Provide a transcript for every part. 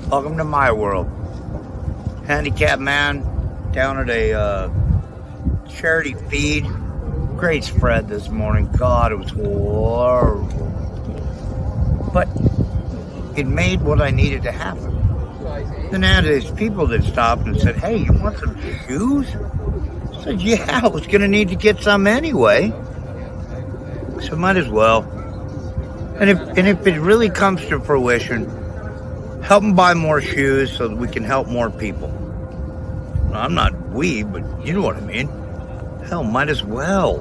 Welcome to my world. Handicapped man down at a charity feed. Great spread this morning. God, it was horrible. But it made what I needed to happen. Then I had these people that stopped and said, "Hey, you want some shoes?" I said, "Yeah, I was going to need to get some anyway. So might as well." And if it really comes to fruition, help them buy more shoes so that we can help more people. I'm not we, but you know what I mean. Hell, might as well.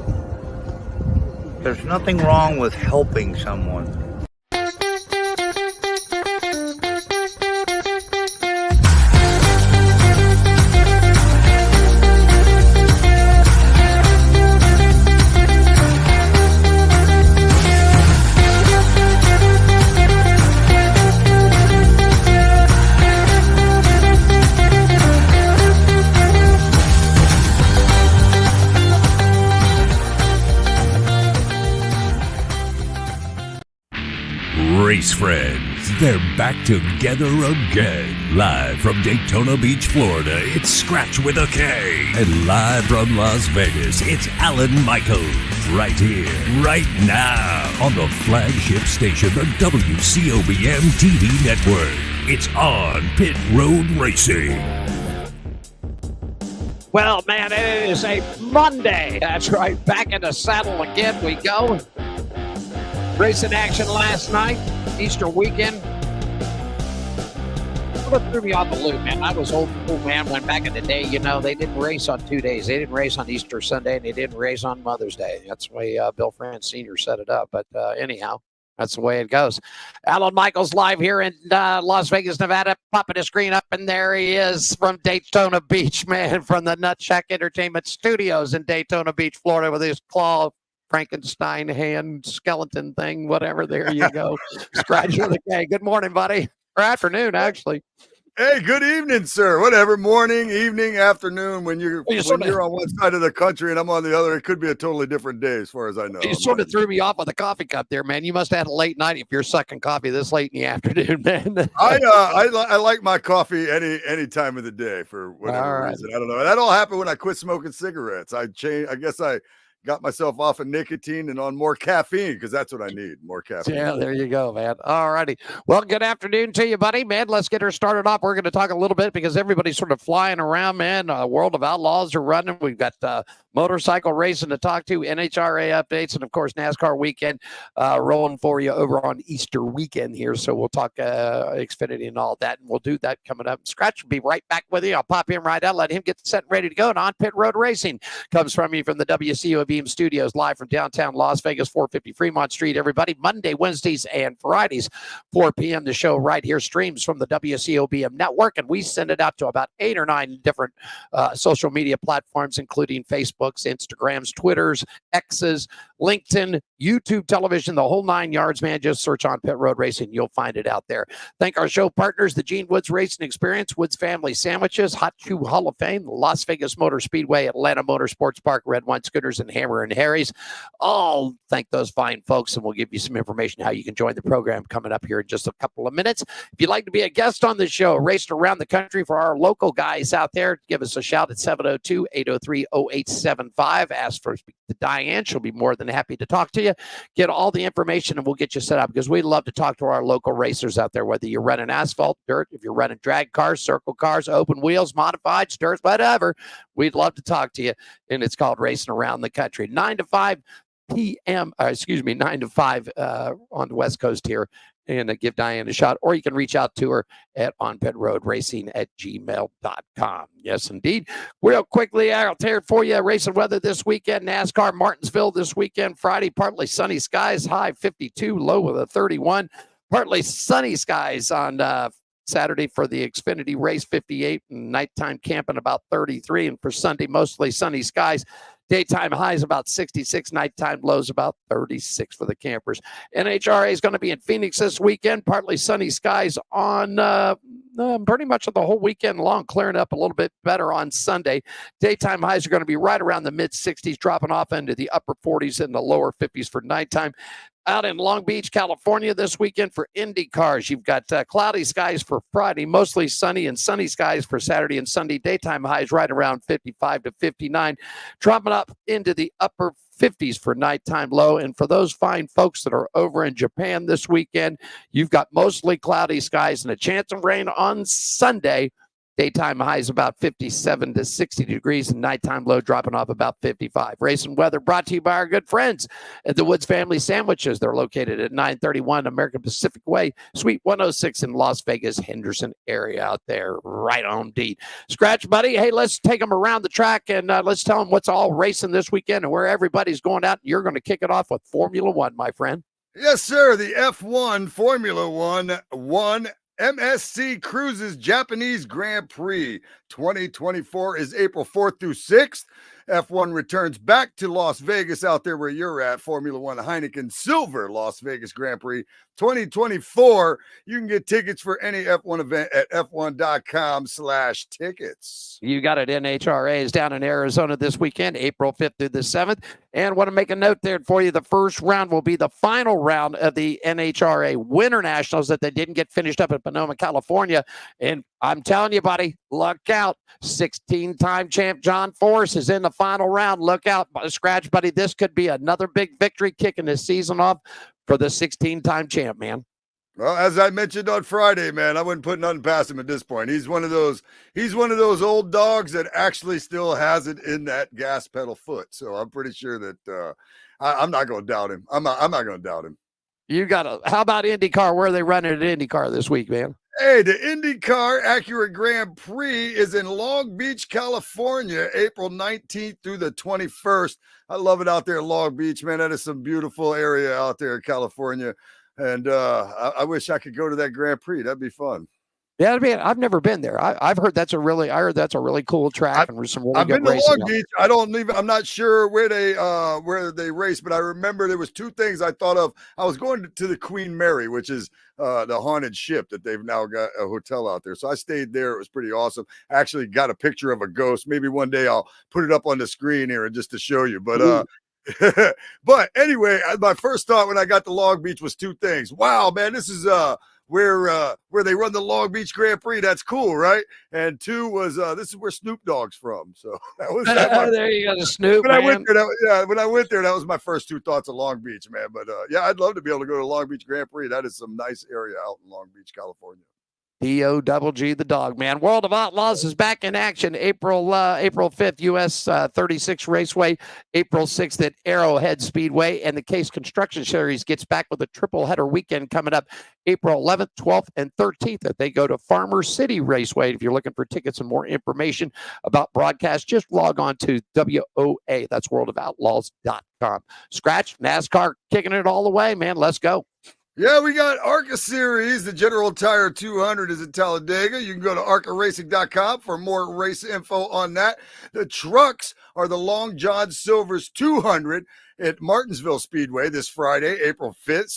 There's nothing wrong with helping someone. Race friends, they're back together again. Live from Daytona Beach, Florida, it's Scratch with a K. And live from Las Vegas, it's Alan Michaels. Right here, right now, on the flagship station, the WCOBM TV network. It's on Pit Road Racing. Well, man, it is a Monday. That's right. Back in the saddle again we go. Racing action last night, Easter weekend. What threw me off the loop, man? I was old school, man, when back in the day, you know, they didn't race on 2 days. They didn't race on Easter Sunday, and they didn't race on Mother's Day. That's the way Bill France Sr. set it up. But anyhow, that's the way it goes. Alan Michaels live here in Las Vegas, Nevada, popping his screen up, and there he is from Daytona Beach, man, from the Nutshack Entertainment Studios in Daytona Beach, Florida, with his claw Frankenstein hand skeleton thing, whatever. There you go. Scratch with a K. Good morning, buddy. Or afternoon, actually. Hey, good evening, sir. Whatever, morning, evening, afternoon. When you're on one side of the country and I'm on the other, it could be a totally different day, as far as I know. You sort of threw me off with a coffee cup there, man. You must have had a late night if you're sucking coffee this late in the afternoon, man. I like my coffee any time of the day for whatever reason. I don't know. That all happened when I quit smoking cigarettes. I guess I got myself off of nicotine and on more caffeine because that's what I need, more caffeine. Yeah, there you go, man. All righty. Well, good afternoon to you, buddy, man. Let's get her started off. We're going to talk a little bit because everybody's sort of flying around, man. World of Outlaws are running. We've got motorcycle racing to talk to, NHRA updates, and, of course, NASCAR weekend rolling for you over on Easter weekend here. So we'll talk Xfinity and all that, and we'll do that coming up. Scratch will be right back with you. I'll pop him right out, let him get set and ready to go. And On Pit Road Racing comes from you from the WCOBM studios, live from downtown Las Vegas, 450 Fremont Street, everybody. Monday, Wednesdays, and Fridays, 4 p.m. The show right here streams from the WCOBM network, and we send it out to about 8 or 9 different social media platforms, including Facebooks, Instagrams, Twitters, X's, LinkedIn, YouTube, television, the whole 9 yards, man. Just search On Pit Road Racing. You'll find it out there. Thank our show partners, the Gene Woods Racing Experience, Woods Family Sandwiches, Hot Shoe Hall of Fame, Las Vegas Motor Speedway, Atlanta Motorsports Park, Red Wine Scooters, and Hammer and Harry's. All thank those fine folks, and we'll give you some information how you can join the program coming up here in just a couple of minutes. If you'd like to be a guest on the show, raced around the country for our local guys out there, give us a shout at 702-803-0875. Ask for Diane. She'll be more than happy to talk to you. Get all the information, and we'll get you set up because we love to talk to our local racers out there, whether you're running asphalt, dirt, if you're running drag cars, circle cars, open wheels, modifieds, dirt, whatever. We'd love to talk to you, and it's called Racing Around the Country. 9 to 5 on the West Coast here, and give Diane a shot, or you can reach out to her at onpitroadracing@gmail.com. Yes, indeed. Real quickly, I'll tear it for you. Racing weather this weekend. NASCAR Martinsville this weekend. Friday, partly sunny skies, high 52, low with a 31. Partly sunny skies on Saturday for the Xfinity race, 58, and nighttime camping about 33. And for Sunday, mostly sunny skies. Daytime highs about 66, nighttime lows about 36 for the campers. NHRA is going to be in Phoenix this weekend. Partly sunny skies on pretty much the whole weekend long, clearing up a little bit better on Sunday. Daytime highs are going to be right around the mid-60s, dropping off into the upper 40s and the lower 50s for nighttime. out in Long Beach, California this weekend for Indy cars. You've got cloudy skies for Friday, mostly sunny, and sunny skies for Saturday and Sunday. Daytime highs right around 55 to 59, dropping up into the upper 50s for nighttime low. And for those fine folks that are over in Japan this weekend, you've got mostly cloudy skies and a chance of rain on Sunday. Daytime highs about 57 to 60 degrees and nighttime low dropping off about 55. Racing weather brought to you by our good friends at the Woods Family Sandwiches. They're located at 931 American Pacific Way, Suite 106 in Las Vegas, Henderson area out there, right on D. Scratch, buddy. Hey, let's take them around the track and let's tell them what's all racing this weekend and where everybody's going out. You're going to kick it off with Formula One, my friend. Yes, sir. The F1 Formula One MSC Cruises Japanese Grand Prix 2024 is April 4th through 6th. F1 returns back to Las Vegas out there where you're at. Formula One Heineken Silver Las Vegas Grand Prix 2024. You can get tickets for any F1 event at f1.com/tickets. You got it. NHRA is down in Arizona this weekend, April 5th through the 7th. And want to make a note there for you. The first round will be the final round of the NHRA Winter Nationals that they didn't get finished up in Sonoma, California. And I'm telling you, buddy, look out. 16-time champ John Force is in the final round. Look out, Scratch, buddy. This could be another big victory kicking this season off for the 16-time champ, man. Well, as I mentioned on Friday, man, I wouldn't put nothing past him at this point. He's one of those old dogs that actually still has it in that gas pedal foot. So I'm pretty sure that I'm not going to doubt him. I'm not going to doubt him. How about IndyCar? Where are they running at IndyCar this week, man? Hey, the IndyCar Acura Grand Prix is in Long Beach, California, April 19th through the 21st. I love it out there in Long Beach, man. That is some beautiful area out there in California. And I wish I could go to that Grand Prix. That'd be fun. Yeah, I've never been there. I've heard that's a really cool track and some really good racing. I've been to Long Beach. I'm not sure where they race, but I remember there was two things I thought of. I was going to the Queen Mary, which is the haunted ship that they've now got a hotel out there. So I stayed there. It was pretty awesome. I actually got a picture of a ghost. Maybe one day I'll put it up on the screen here just to show you. But but anyway, my first thought when I got to Long Beach was two things. Wow, man, this is where they run the Long Beach Grand Prix. That's cool, right? And two was this is where Snoop Dogg's from. So that was there you go, Snoop. When I went there, that was my first two thoughts of Long Beach, man. But yeah, I'd love to be able to go to Long Beach Grand Prix. That is some nice area out in Long Beach, California. D-O-double-G, the dog, man. World of Outlaws is back in action April 5th, US 36 Raceway, April 6th at Arrowhead Speedway, and the Case Construction Series gets back with a triple header weekend coming up April 11th, 12th, and 13th. If they go to Farmer City Raceway, if you're looking for tickets and more information about broadcast, just log on to WOA. That's worldofoutlaws.com. Scratch, NASCAR kicking it all the way, man. Let's go. Yeah, we got ARCA Series. The General Tire 200 is in Talladega. You can go to arcaracing.com for more race info on that. The trucks are the Long John Silver's 200 at Martinsville Speedway this Friday, April 5th,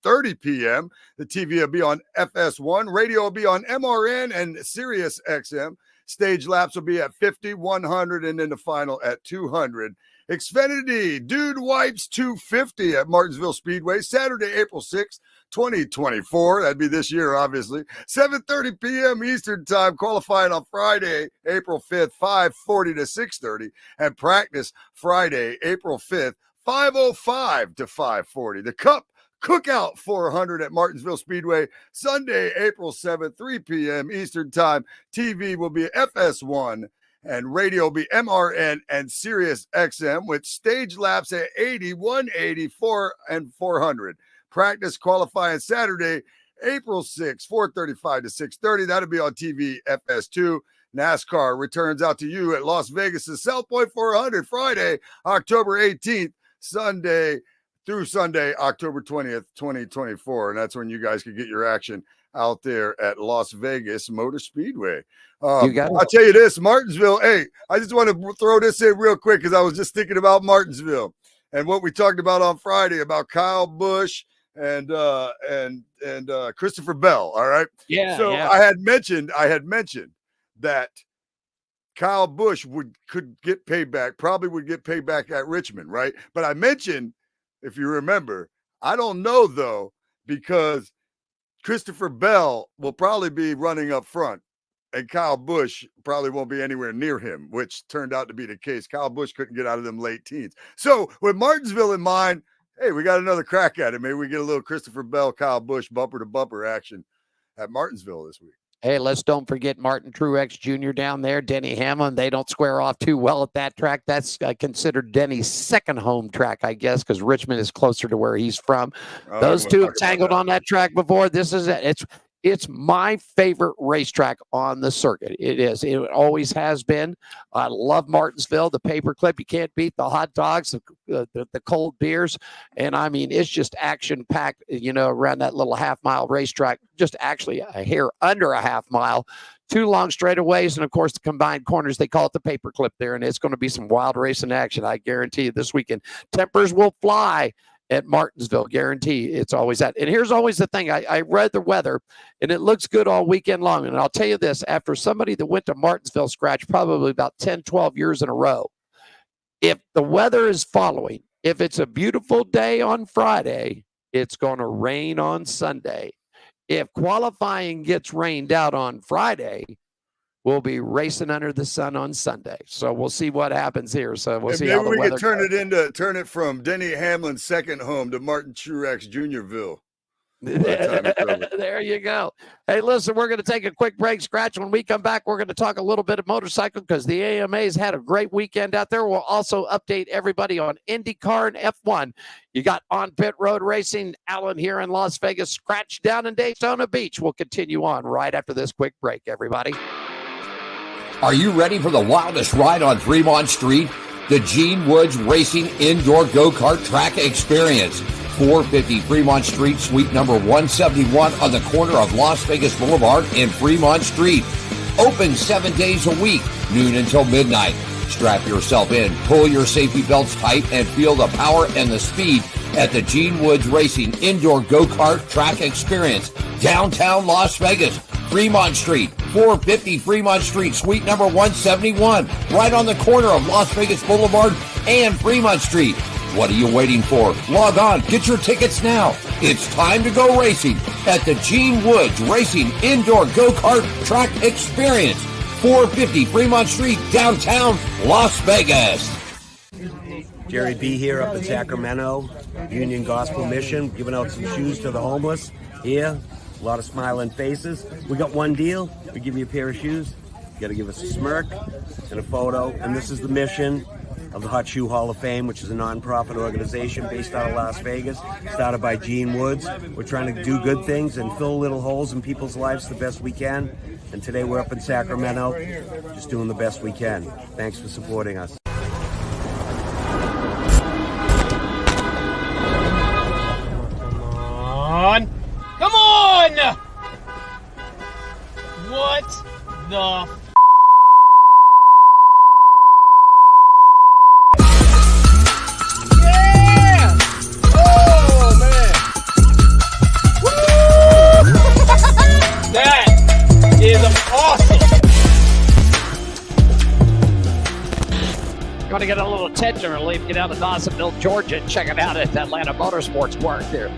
7:30 p.m. The TV will be on FS1. Radio will be on MRN and Sirius XM. Stage laps will be at 50, 100, and then the final at 200. Xfinity Dude Wipes 250 at Martinsville Speedway, Saturday, April 6th, 2024. That'd be this year, obviously. 7:30 p.m. Eastern Time, qualifying on Friday, April 5th, 5:40 to 6:30, and practice Friday, April 5th, 5:05 to 5:40. The Cup Cookout 400 at Martinsville Speedway, Sunday, April 7th, 3 p.m. Eastern Time. TV will be FS1. And radio will be MRN and Sirius XM with stage laps at 80, 180, 4, and 400. Practice qualifying Saturday, April 6, 4:35 to 6:30. That'll be on TV FS2. NASCAR returns out to you at Las Vegas' South Point 400 Friday, October 18th, Sunday through Sunday, October 20th, 2024. And that's when you guys can get your action out there at Las Vegas Motor Speedway. I'll tell you this, Martinsville. Hey, I just want to throw this in real quick because I was just thinking about Martinsville and what we talked about on Friday about Kyle Busch and Christopher Bell. All right. Yeah. So yeah. I had mentioned that Kyle Busch could get payback, probably would get payback at Richmond, right? But I mentioned, if you remember, I don't know, though, because Christopher Bell will probably be running up front, and Kyle Busch probably won't be anywhere near him, which turned out to be the case. Kyle Busch couldn't get out of them late teens. So with Martinsville in mind, hey, we got another crack at it. Maybe we get a little Christopher Bell, Kyle Busch bumper-to-bumper action at Martinsville this week. Hey, let's don't forget Martin Truex Jr. down there, Denny Hamlin. They don't square off too well at that track. That's considered Denny's second home track, I guess, because Richmond is closer to where he's from. Those two have tangled on that track before. This is it. It's my favorite racetrack on the circuit. It is. It always has been. I love Martinsville, the paperclip. You can't beat the hot dogs, the cold beers. And, I mean, it's just action-packed, around that little half-mile racetrack, just actually a hair under a half mile. 2 long straightaways, and, of course, the combined corners. They call it the paperclip there, and it's going to be some wild racing action, I guarantee you, this weekend. Tempers will fly at Martinsville, guarantee it's always that. And here's always the thing. I read the weather, and it looks good all weekend long. And I'll tell you this, after somebody that went to Martinsville scratch probably about 10, 12 years in a row, if the weather is following, if it's a beautiful day on Friday, it's going to rain on Sunday. If qualifying gets rained out on Friday, we'll be racing under the sun on Sunday. So we'll see what happens here. So we'll see how the weather can turn it from Denny Hamlin's second home to Martin Truex Jr.ville. There you go. Hey, listen, we're going to take a quick break, Scratch. When we come back, we're going to talk a little bit of motorcycle because the AMA's had a great weekend out there. We'll also update everybody on IndyCar and F1. You got On Pit Road Racing, Alan here in Las Vegas, Scratch down in Daytona Beach. We'll continue on right after this quick break, everybody. Are you ready for the wildest ride on Fremont Street? The Gene Woods Racing Indoor Go-Kart Track Experience. 450 Fremont Street, suite number 171 on the corner of Las Vegas Boulevard and Fremont Street. Open 7 days a week, noon until midnight. Strap yourself in, pull your safety belts tight, and feel the power and the speed at the Gene Woods Racing Indoor Go-Kart Track Experience. Downtown Las Vegas, Fremont Street, 450 Fremont Street, suite number 171, right on the corner of Las Vegas Boulevard and Fremont Street. What are you waiting for? Log on, get your tickets now. It's time to go racing at the Gene Woods Racing Indoor Go-Kart Track Experience, 450 Fremont Street, downtown Las Vegas. Jerry B. here up in Sacramento, Union Gospel Mission, giving out some shoes to the homeless here. A lot of smiling faces. We got one deal. We give you a pair of shoes. You got to give us a smirk and a photo. And this is the mission of the Hot Shoe Hall of Fame, which is a non-profit organization based out of Las Vegas, started by Gene Woods. We're trying to do good things and fill little holes in people's lives the best we can. And today we're up in Sacramento, just doing the best we can. Thanks for supporting us. Come on! What the yeah! Oh, man! Woo! That is awesome! You want to get a little tension relief, get out of Dawsonville, Georgia, and check it out at Atlanta Motorsports Park there.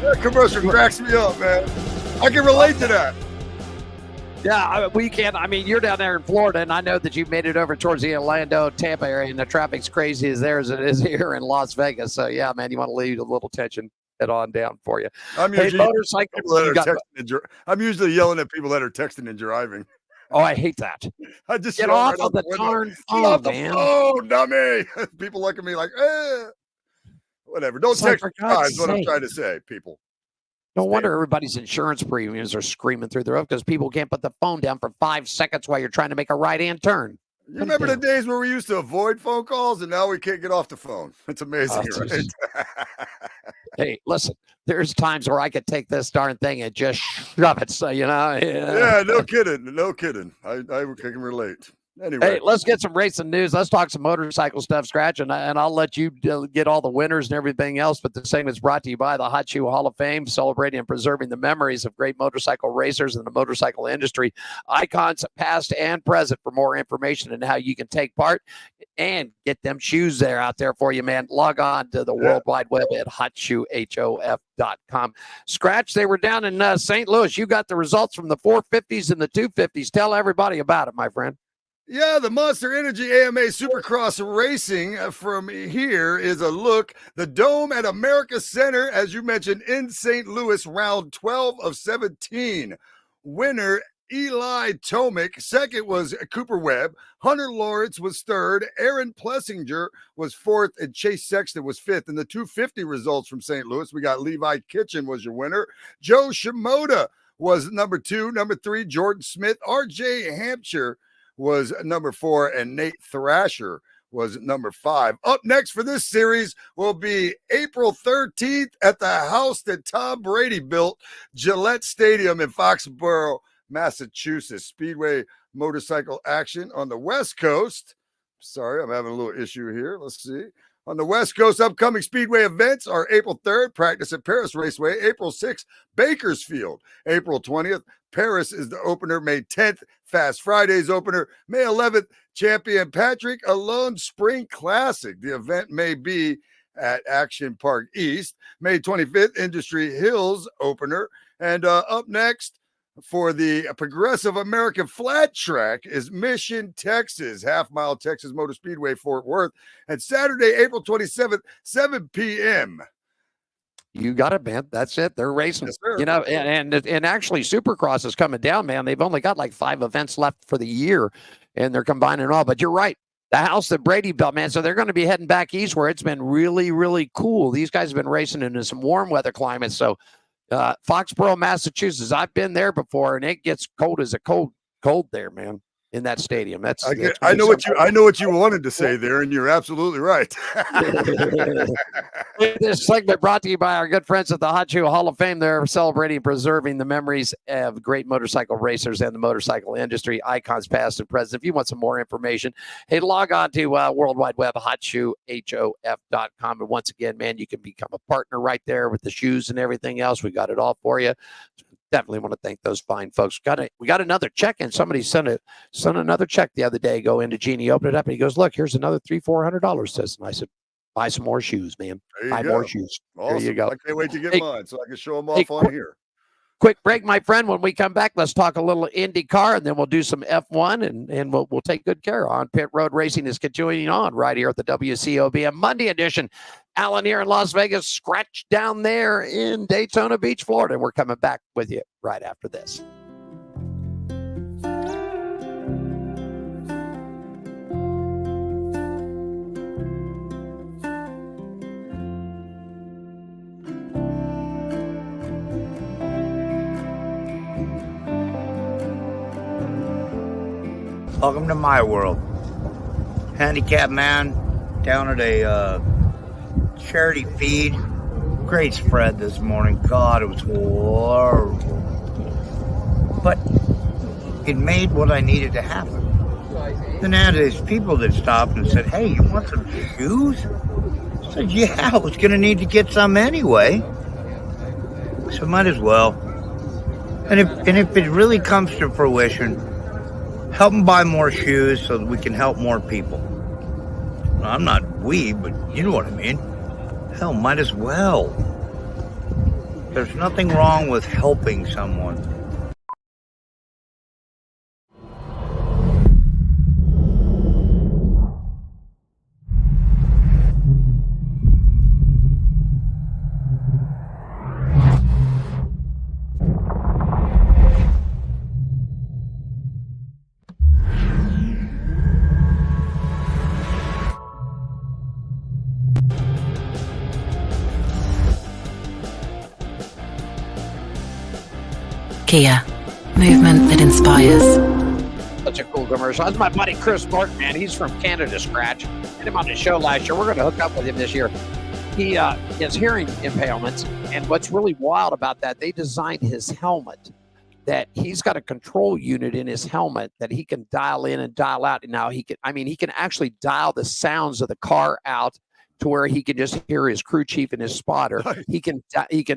That commercial cracks me up, man. I can relate to that. Yeah, we can. I mean, you're down there in Florida, and I know that you've made it over towards the Orlando, Tampa area, and the traffic's crazy as there as it is here in Las Vegas. So, yeah, man, you want to leave a little tension head on down for you. I'm usually yelling at people that are texting and driving. Oh, I hate that. I just get off of the darn phone, man. Oh, dummy. People look at me like, whatever. Don't text is what I'm trying to say, people. No wonder everybody's insurance premiums are screaming through the roof because people can't put the phone down for 5 seconds while you're trying to make a right-hand turn. You remember the days where we used to avoid phone calls and now we can't get off the phone? It's amazing, right? Hey, listen, there's times where I could take this darn thing and just shove it. So, Yeah, no kidding. No kidding. I can relate. Anyway. Hey, let's get some racing news. Let's talk some motorcycle stuff, Scratch, and I'll let you get all the winners and everything else. But the segment's brought to you by the Hot Shoe Hall of Fame, celebrating and preserving the memories of great motorcycle racers in the motorcycle industry, icons past and present. For more information on how you can take part and get them shoes there out there for you, man, log on to the World Wide Web at hotshoehof.com. Scratch, they were down in St. Louis. You got the results from the 450s and the 250s. Tell everybody about it, my friend. Yeah, the Monster Energy AMA Supercross Racing from here is a look. The Dome at America Center, as you mentioned, in St. Louis, round 12 of 17. Winner Eli Tomic. Second was Cooper Webb. Hunter Lawrence was third. Aaron Plessinger was fourth. And Chase Sexton was fifth. In the 250 results from St. Louis, we got Levi Kitchen was your winner. Joe Shimoda was number 2. Number 3, Jordan Smith. RJ Hampshire was number 4, and Nate Thrasher was number 5. Up next for this series will be April 13th at the house that Tom Brady built, Gillette Stadium in Foxborough, Massachusetts. Speedway motorcycle action on the West Coast. Sorry, I'm having a little issue here. Let's see. On the West Coast, upcoming Speedway events are April 3rd, practice at Paris Raceway. April 6th, Bakersfield. April 20th, Paris is the opener. May 10th, Fast Fridays opener. May 11th, Champion Patrick Alone Spring Classic. The event may be at Action Park East. May 25th, Industry Hills opener. And up next, for the Progressive American Flat Track is Mission, Texas, Half Mile Texas Motor Speedway, Fort Worth, and Saturday, April 27th, 7 p.m. You got it, man. That's it. They're racing. Yes, sir. You know, and actually Supercross is coming down, man. They've only got like 5 events left for the year, and they're combining all. But you're right. The house that Brady built, man. So they're going to be heading back east where it's been really, really cool. These guys have been racing in some warm weather climates. So Foxborough, Massachusetts. I've been there before, and it gets cold as a cold there, man, in that stadium. I know what you wanted to say there, and you're absolutely right. This segment brought to you by our good friends at the Hot Shoe Hall of Fame. They're celebrating and preserving the memories of great motorcycle racers and the motorcycle industry, icons past and present. If you want some more information, hey, log on to World Wide Web, hotshoehof.com. And once again, man, you can become a partner right there with the shoes and everything else. We got it all for you. Definitely want to thank those fine folks. We got another check, and somebody sent another check the other day. Go into Gene, he opened it up, and he goes, "Look, here's another $300-400." Says, and I said, "Buy some more shoes, man. Buy more shoes." Awesome. There you go. I can't wait to get mine so I can show them off on here. Quick break, my friend. When we come back, let's talk a little IndyCar, and then we'll do some F1, and we'll take good care on. Pit Road Racing is continuing on right here at the WCOB, a Monday edition. Alan here in Las Vegas, Scratch down there in Daytona Beach, Florida. And we're coming back with you right after this. Welcome to my world. Handicap man down at a charity feed. Great spread this morning. God, it was horrible. But it made what I needed to happen. Then I had these people that stopped and said, "Hey, you want some shoes?" I said, "Yeah, I was going to need to get some anyway. So might as well." And if it really comes to fruition, help them buy more shoes so that we can help more people. I'm not we, but you know what I mean. Hell, might as well. There's nothing wrong with helping someone. Kia, movement that inspires. Such a cool commercial. That's my buddy Chris Martin, man. He's from Canada, Scratch. Had him on the show last year. We're going to hook up with him this year. He has hearing impairments, and what's really wild about that, they designed his helmet that he's got a control unit in his helmet that he can dial in and dial out. And now he can actually dial the sounds of the car out to where he can just hear his crew chief and his spotter. He can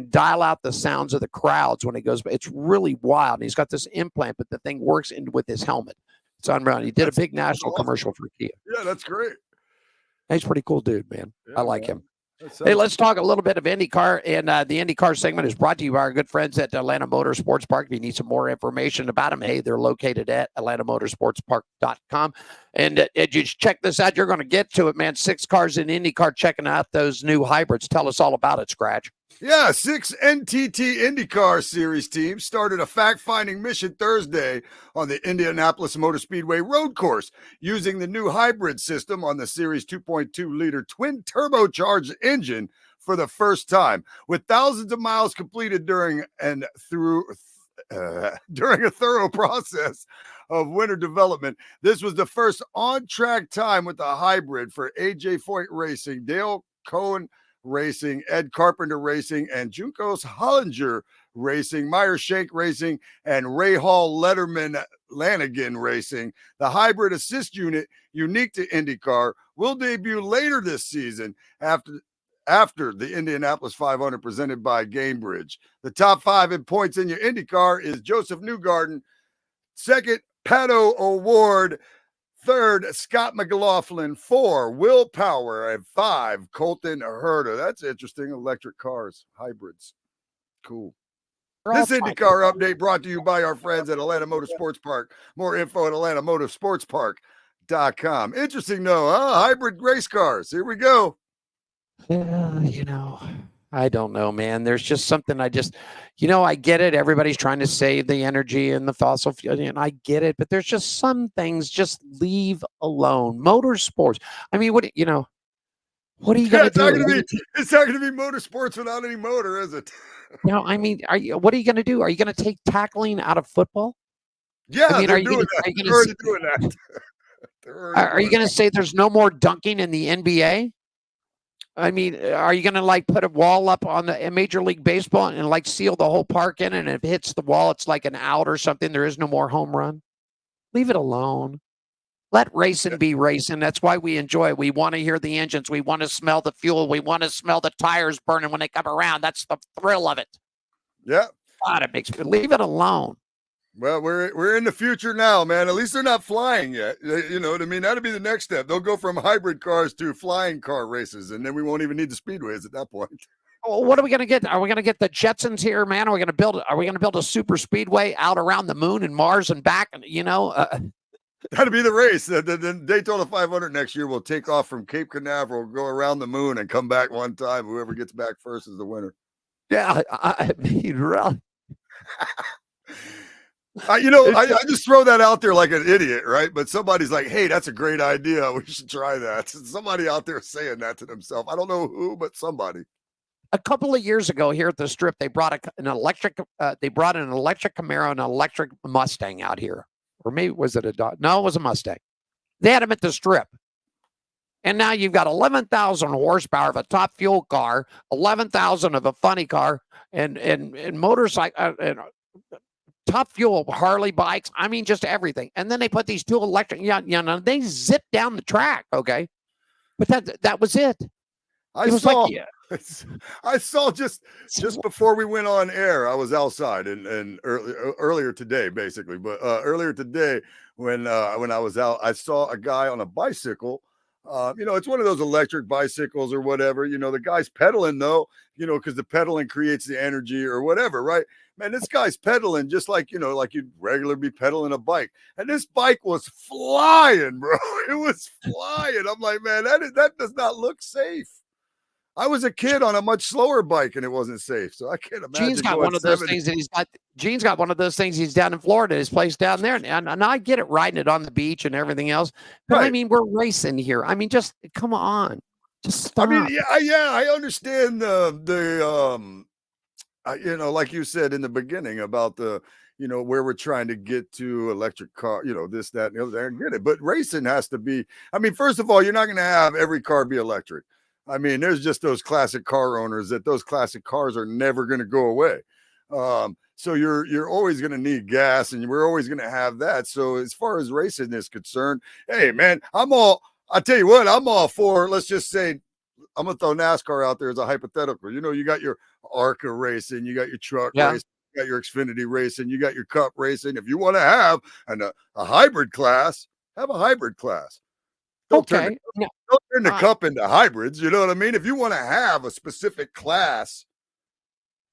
dial out the sounds of the crowds when he goes. It's really wild. And he's got this implant, but the thing works with his helmet. It's unreal. He did a big national commercial for Kia. Yeah, that's great. He's a pretty cool dude, man. Yeah, I like him. Hey, let's talk a little bit of IndyCar. And the IndyCar segment is brought to you by our good friends at Atlanta Motor Sports Park. If you need some more information about them, hey, they're located at atlantamotorsportspark.com. And as you check this out, you're going to get to it, man. 6 cars in IndyCar checking out those new hybrids. Tell us all about it, Scratch. Yeah, 6 NTT IndyCar Series teams started a fact-finding mission Thursday on the Indianapolis Motor Speedway road course using the new hybrid system on the Series 2.2-liter twin-turbocharged engine for the first time. With thousands of miles completed during a thorough process of winter development, this was the first on-track time with the hybrid for AJ Foyt Racing, Dale Cohen Racing, Ed Carpenter Racing, and Juncos Hollinger Racing, Meyer Shank Racing, and Ray Hall Letterman Lanigan Racing. The hybrid assist unit, unique to IndyCar, will debut later this season after the Indianapolis 500 presented by Gamebridge. The top 5 in points in your IndyCar is Joseph Newgarden, second, Pato O'Ward, third, Scott McLaughlin, 4, Will Power, and 5, Colton Herta. That's interesting. Electric cars, hybrids. Cool. This IndyCar update brought to you by our friends at Atlanta Motorsports Park. More info at atlantamotorsportspark.com. Interesting, though, huh? Hybrid race cars. Here we go. I don't know, man. There's just something I get it. Everybody's trying to save the energy and the fossil fuel, and I get it. But there's just some things just leave alone. Motorsports. I mean, what are you going to do? It's not going to be motorsports without any motor, is it? What are you going to do? Are you going to take tackling out of football? Yeah, they're doing that. They're already doing that. Are you going to say there's no more dunking in the NBA? I mean, are you going to put a wall up on the Major League Baseball and seal the whole park in, and if it hits the wall, it's like an out or something? There is no more home run. Leave it alone. Let racing be racing. That's why we enjoy it. We want to hear the engines. We want to smell the fuel. We want to smell the tires burning when they come around. That's the thrill of it. Yeah. God, leave it alone. Well, we're in the future now, man. At least they're not flying yet. You know what I mean? That'll be the next step. They'll go from hybrid cars to flying car races, and then we won't even need the speedways at that point. Well, what are we going to get? Are we going to get the Jetsons here, man? Are we going to build a super speedway out around the moon and Mars and back? That'll be the race. The Daytona 500 next year will take off from Cape Canaveral, go around the moon, and come back one time. Whoever gets back first is the winner. Yeah, I mean, really. I just throw that out there like an idiot, right? But somebody's like, hey, that's a great idea. We should try that. Somebody out there saying that to themselves. I don't know who, but somebody. A couple of years ago here at the Strip, they brought an electric Camaro and an electric Mustang out here. Or maybe was it a Dodge? No, it was a Mustang. They had them at the Strip. And now you've got 11,000 horsepower of a top fuel car, 11,000 of a funny car, and motorcycle and top fuel Harley bikes. I mean, just everything. And then they put these 2 electric. They zip down the track. Okay, but that was it. I saw just before we went on air. I was outside and earlier today, basically. But earlier today, when I was out, I saw a guy on a bicycle. It's one of those electric bicycles or whatever. The guy's pedaling though. Because the pedaling creates the energy or whatever, right? Man, this guy's pedaling just like you'd regularly be pedaling a bike. And this bike was flying, bro. It was flying. I'm like, man, that does not look safe. I was a kid on a much slower bike and it wasn't safe. So I can't imagine. Gene's got one of those things that Gene's got one of those things. He's down in Florida, his place down there. And I get it, riding it on the beach and everything else. But right. I mean, we're racing here. I mean, just come on. Just stop. I mean, I understand like you said in the beginning about the, where we're trying to get to electric car, this, that, and the other. I get it. But racing has to be, first of all, you're not going to have every car be electric. There's just those classic car owners that those classic cars are never going to go away. So you're always going to need gas, and we're always going to have that. So as far as racing is concerned, hey man, I tell you what, I'm all for, let's just say, I'm gonna throw NASCAR out there as a hypothetical. You got your ARCA racing, you got your truck racing, you got your Xfinity racing, you got your Cup racing. If you want to have a hybrid class, have a hybrid class. Don't turn the Cup into hybrids. You know what I mean? If you want to have a specific class,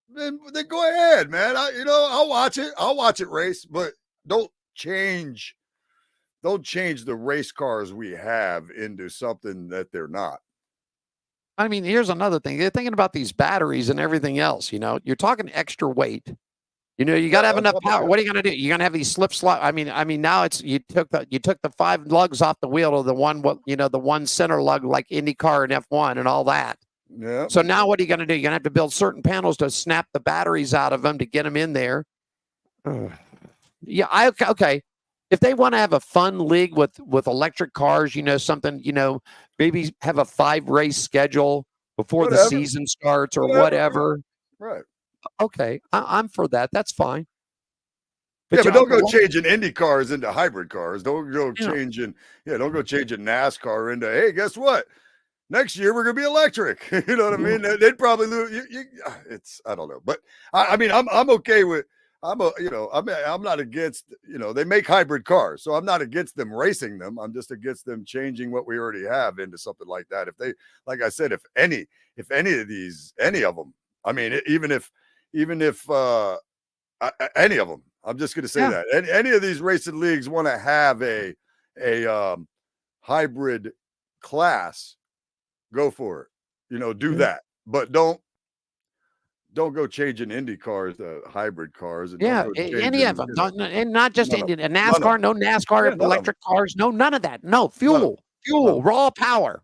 then go ahead, man. I'll watch it. I'll watch it race, but don't change the race cars we have into something that they're not. I mean, here's another thing. You're thinking about these batteries and everything else. You're talking extra weight. You got to have enough power. What are you going to do? You're going to have these slip slot. I mean, now you took the 5 lugs off the wheel of the one, the one center lug like IndyCar and F1 and all that. Yeah. So now what are you going to do? You're going to have to build certain panels to snap the batteries out of them to get them in there. Yeah. Okay. If they want to have a fun league with electric cars, something, maybe have a 5-race schedule before the season starts or whatever. Right. Okay. I'm for that. That's fine. But don't go changing Indy cars into hybrid cars. Don't go changing NASCAR into, hey, guess what? Next year we're gonna be electric. You know what I mean? They'd probably lose. I don't know, but I mean, I'm okay with. I'm not against. They make hybrid cars, so I'm not against them racing them. I'm just against them changing what we already have into something like that. If they, like I said, if any of them, I mean, even if any of them, I'm just gonna say that any of these racing leagues want to have a hybrid class. Go for it. Do that. But don't go changing Indy cars to hybrid cars. And any of them. And not just Indy. NASCAR, no NASCAR electric cars. No, none of that. No, fuel, raw power.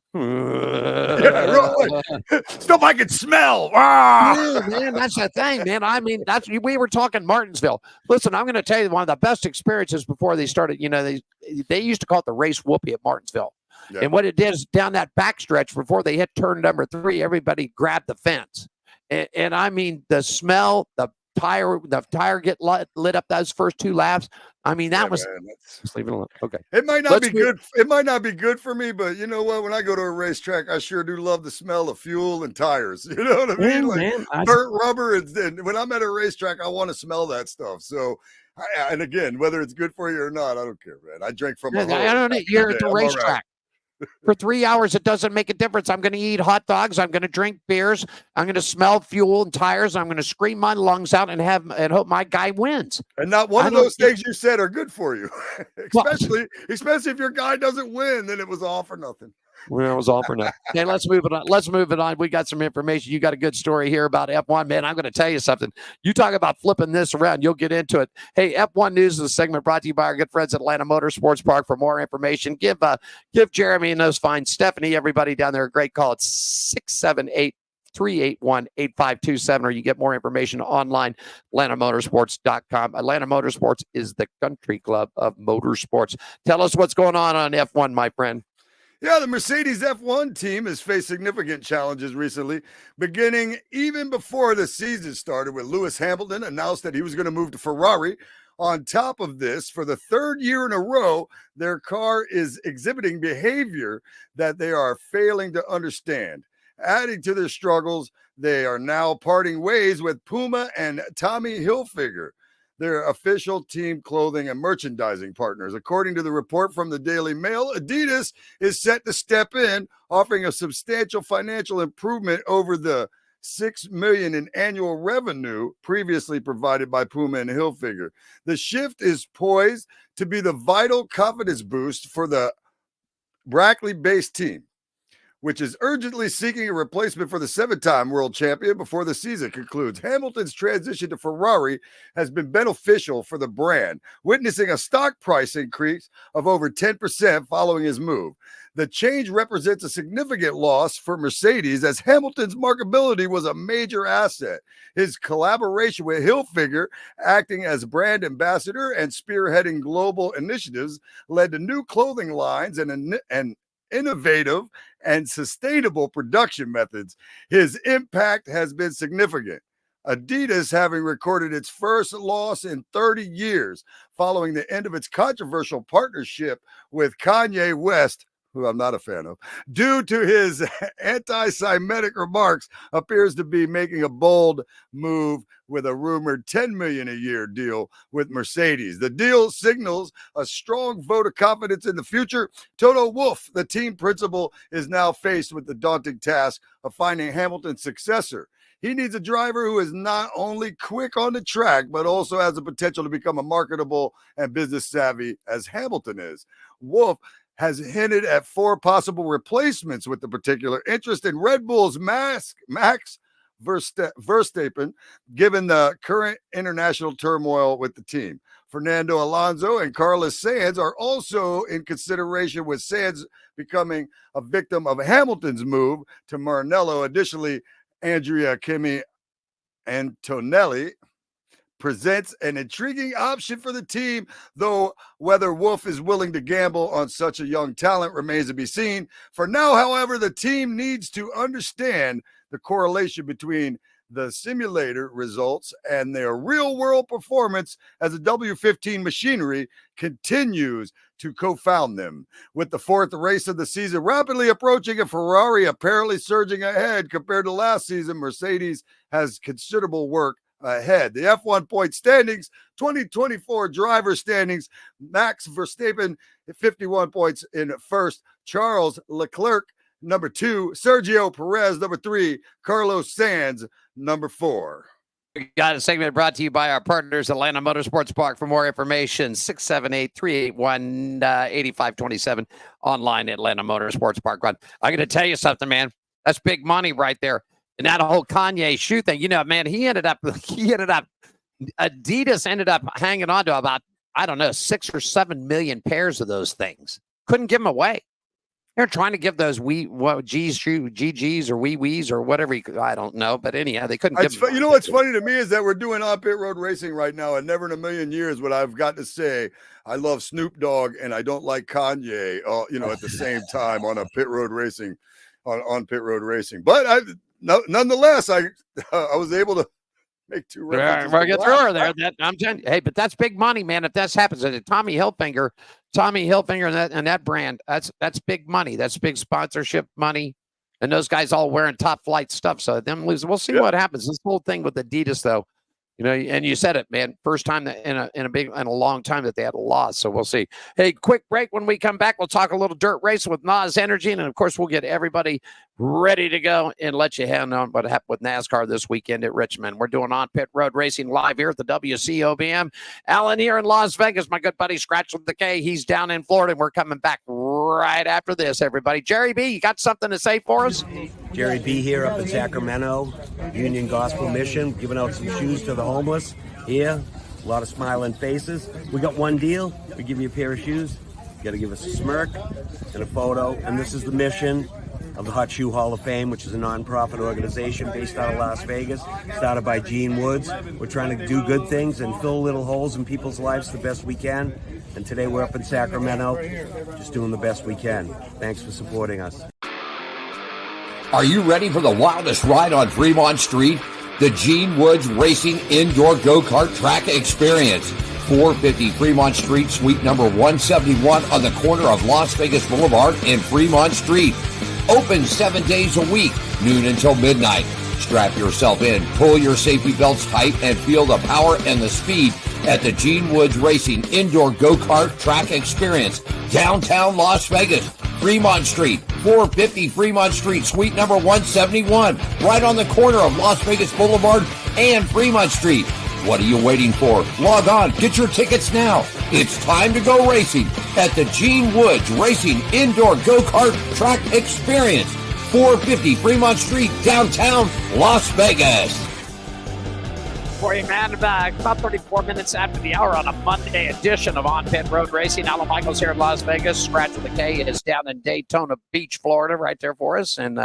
Stuff I can smell. Man, that's the thing, man. I mean, we were talking Martinsville. Listen, I'm going to tell you one of the best experiences before they started, they used to call it the race whoopee at Martinsville. Yeah. And what it did is down that backstretch before they hit turn number 3, everybody grabbed the fence. And I mean, the smell, the tire get lit up those first 2 laps. I mean, that was. Just leave it alone. Okay. It might not be good. It might not be good for me, but you know what? When I go to a racetrack, I sure do love the smell of fuel and tires. You know what I mean? Like burnt rubber. And when I'm at a racetrack, I want to smell that stuff. So. And again, whether it's good for you or not, I don't care, man. I drink from. I don't know. You're at the racetrack. For 3 hours, it doesn't make a difference. I'm going to eat hot dogs. I'm going to drink beers. I'm going to smell fuel and tires. I'm going to scream my lungs out and hope my guy wins. And not one of those things you said are good for you, especially if your guy doesn't win. Then it was all for nothing. Well, it was all for nothing. Okay, let's move it on. We got some information. You got a good story here about F1, man. I'm going to tell you something. You talk about flipping this around, you'll get into it. Hey, F1 News is a segment brought to you by our good friends at Atlanta Motorsports Park. For more information, give Jeremy and those fine Stephanie, everybody down there, a great call. It's 678-381-8527, or you get more information online, atlantamotorsports.com. Atlanta Motorsports is the country club of motorsports. Tell us what's going on F1, my friend. Yeah, the Mercedes F1 team has faced significant challenges recently, beginning even before the season started, when Lewis Hamilton announced that he was going to move to Ferrari. On top of this, for the 3rd year in a row, their car is exhibiting behavior that they are failing to understand. Adding to their struggles, they are now parting ways with Puma and Tommy Hilfiger, their official team clothing and merchandising partners. According to the report from the Daily Mail, Adidas is set to step in, offering a substantial financial improvement over the $6 million in annual revenue previously provided by Puma and Hilfiger. The shift is poised to be the vital confidence boost for the Brackley-based team, which is urgently seeking a replacement for the 7-time world champion before the season concludes. Hamilton's transition to Ferrari has been beneficial for the brand, witnessing a stock price increase of over 10% following his move. The change represents a significant loss for Mercedes, as Hamilton's marketability was a major asset. His collaboration with Hilfiger, acting as brand ambassador and spearheading global initiatives, led to new clothing lines and innovative and sustainable production methods. His impact has been significant. Adidas having recorded its first loss in 30 years following the end of its controversial partnership with Kanye West, who I'm not a fan of, due to his anti-Semitic remarks, appears to be making a bold move with a rumored $10 million a year deal with Mercedes. The deal signals a strong vote of confidence in the future. Toto Wolff, the team principal, is now faced with the daunting task of finding Hamilton's successor. He needs a driver who is not only quick on the track, but also has the potential to become a marketable and business savvy as Hamilton is. Wolff has hinted at 4 possible replacements, with the particular interest in Red Bull's Max Verstappen, given the current international turmoil with the team. Fernando Alonso and Carlos Sainz are also in consideration, with Sainz becoming a victim of Hamilton's move to Maranello. Additionally, Andrea Kimi Antonelli presents an intriguing option for the team, though whether Wolff is willing to gamble on such a young talent remains to be seen. For now, however, the team needs to understand the correlation between the simulator results and their real-world performance as the W15 machinery continues to confound them. With the 4th race of the season rapidly approaching and Ferrari apparently surging ahead compared to last season, Mercedes has considerable work ahead. The F1 point standings, 2024 driver standings: Max Verstappen 51 points in first, Charles Leclerc number 2, Sergio Perez number 3, Carlos Sainz number 4. We got a segment brought to you by our partners, Atlanta Motorsports Park. For more information, 678-381-8527, online at Atlanta Motorsports Park. I'm going to tell you something, man. That's big money right there. And that whole Kanye shoe thing, you know, man, Adidas ended up hanging on to about, I don't know, 6 or 7 million pairs of those things. Couldn't give them away. They're trying to give those GGs or Wees or whatever, I don't know. But anyhow, they couldn't give them. You know what's funny to me is that we're doing on pit road racing right now, and never in a million years would I've got to say I love Snoop Dogg and I don't like Kanye, at the same time on a pit road racing, on pit road racing. But nonetheless, I was able to make 2 references. We'll get through her there. I'm telling you, hey, but that's big money, man. If this happens, Tommy Hilfiger and that brand, that's big money. That's big sponsorship money. And those guys all wearing top flight stuff. So them losing. We'll see what happens. This whole thing with Adidas, though, and you said it, man. First time that in a long time that they had a loss. So we'll see. Hey, quick break. When we come back, we'll talk a little dirt race with Nas Energy, and of course, we'll get everybody ready to go and let you know what happened with NASCAR this weekend at Richmond. We're doing on pit road racing live here at the WCOBM. Alan here in Las Vegas. My good buddy Scratch with the K. He's down in Florida, and we're coming back right after this. Everybody, Jerry B, you got something to say for us? Jerry B here up in Sacramento, Union Gospel Mission, giving out some shoes to the homeless here. A lot of smiling faces. We got one deal. We give you a pair of shoes. You got to give us a smirk and a photo. And this is the mission of the Hot Shoe Hall of Fame, which is a nonprofit organization based out of Las Vegas, started by Gene Woods. We're trying to do good things and fill little holes in people's lives the best we can. And today we're up in Sacramento, just doing the best we can. Thanks for supporting us. Are you ready for the wildest ride on Fremont Street? The Gene Woods Racing Indoor Go-Kart Track Experience. 450 Fremont Street, suite number 171 on the corner of Las Vegas Boulevard and Fremont Street. Open 7 days a week, noon until midnight. Strap yourself in, pull your safety belts tight, and feel the power and the speed at the Gene Woods Racing Indoor Go-Kart Track Experience, downtown Las Vegas. Fremont Street, 450 Fremont Street, suite number 171, right on the corner of Las Vegas Boulevard and Fremont Street. What are you waiting for? Log on, get your tickets now. It's time to go racing at the Gene Woods Racing Indoor Go-Kart Track Experience, 450 Fremont Street, downtown Las Vegas. For you, man, about 34 minutes after the hour on a Monday edition of On Pit Road Racing. Alan Michaels here in Las Vegas. Scratch with a K is down in Daytona Beach, Florida, right there for us. And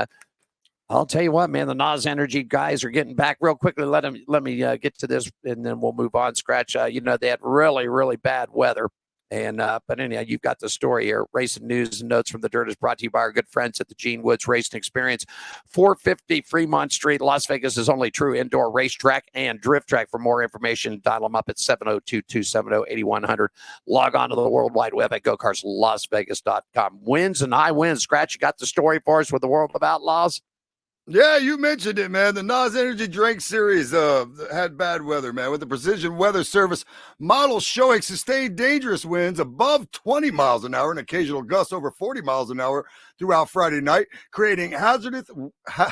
I'll tell you what, man, the Nas Energy guys are getting back real quickly. Let me get to this, and then we'll move on. Scratch, they had really, really bad weather And but anyhow, you've got the story here. Racing news and notes from the dirt is brought to you by our good friends at the Gene Woods Racing Experience. 450 Fremont Street, Las Vegas is only true indoor racetrack and drift track. For more information, dial them up at 702-270-8100. Log on to the World Wide Web at gokartslasvegas.com. Wins and I win. Scratch, you got the story for us with the World of Outlaws? Yeah, you mentioned it, man. The NOS Energy Drink Series had bad weather, man, with the Precision Weather Service models showing sustained dangerous winds above 20 miles an hour and occasional gusts over 40 miles an hour throughout Friday night, creating hazardous, I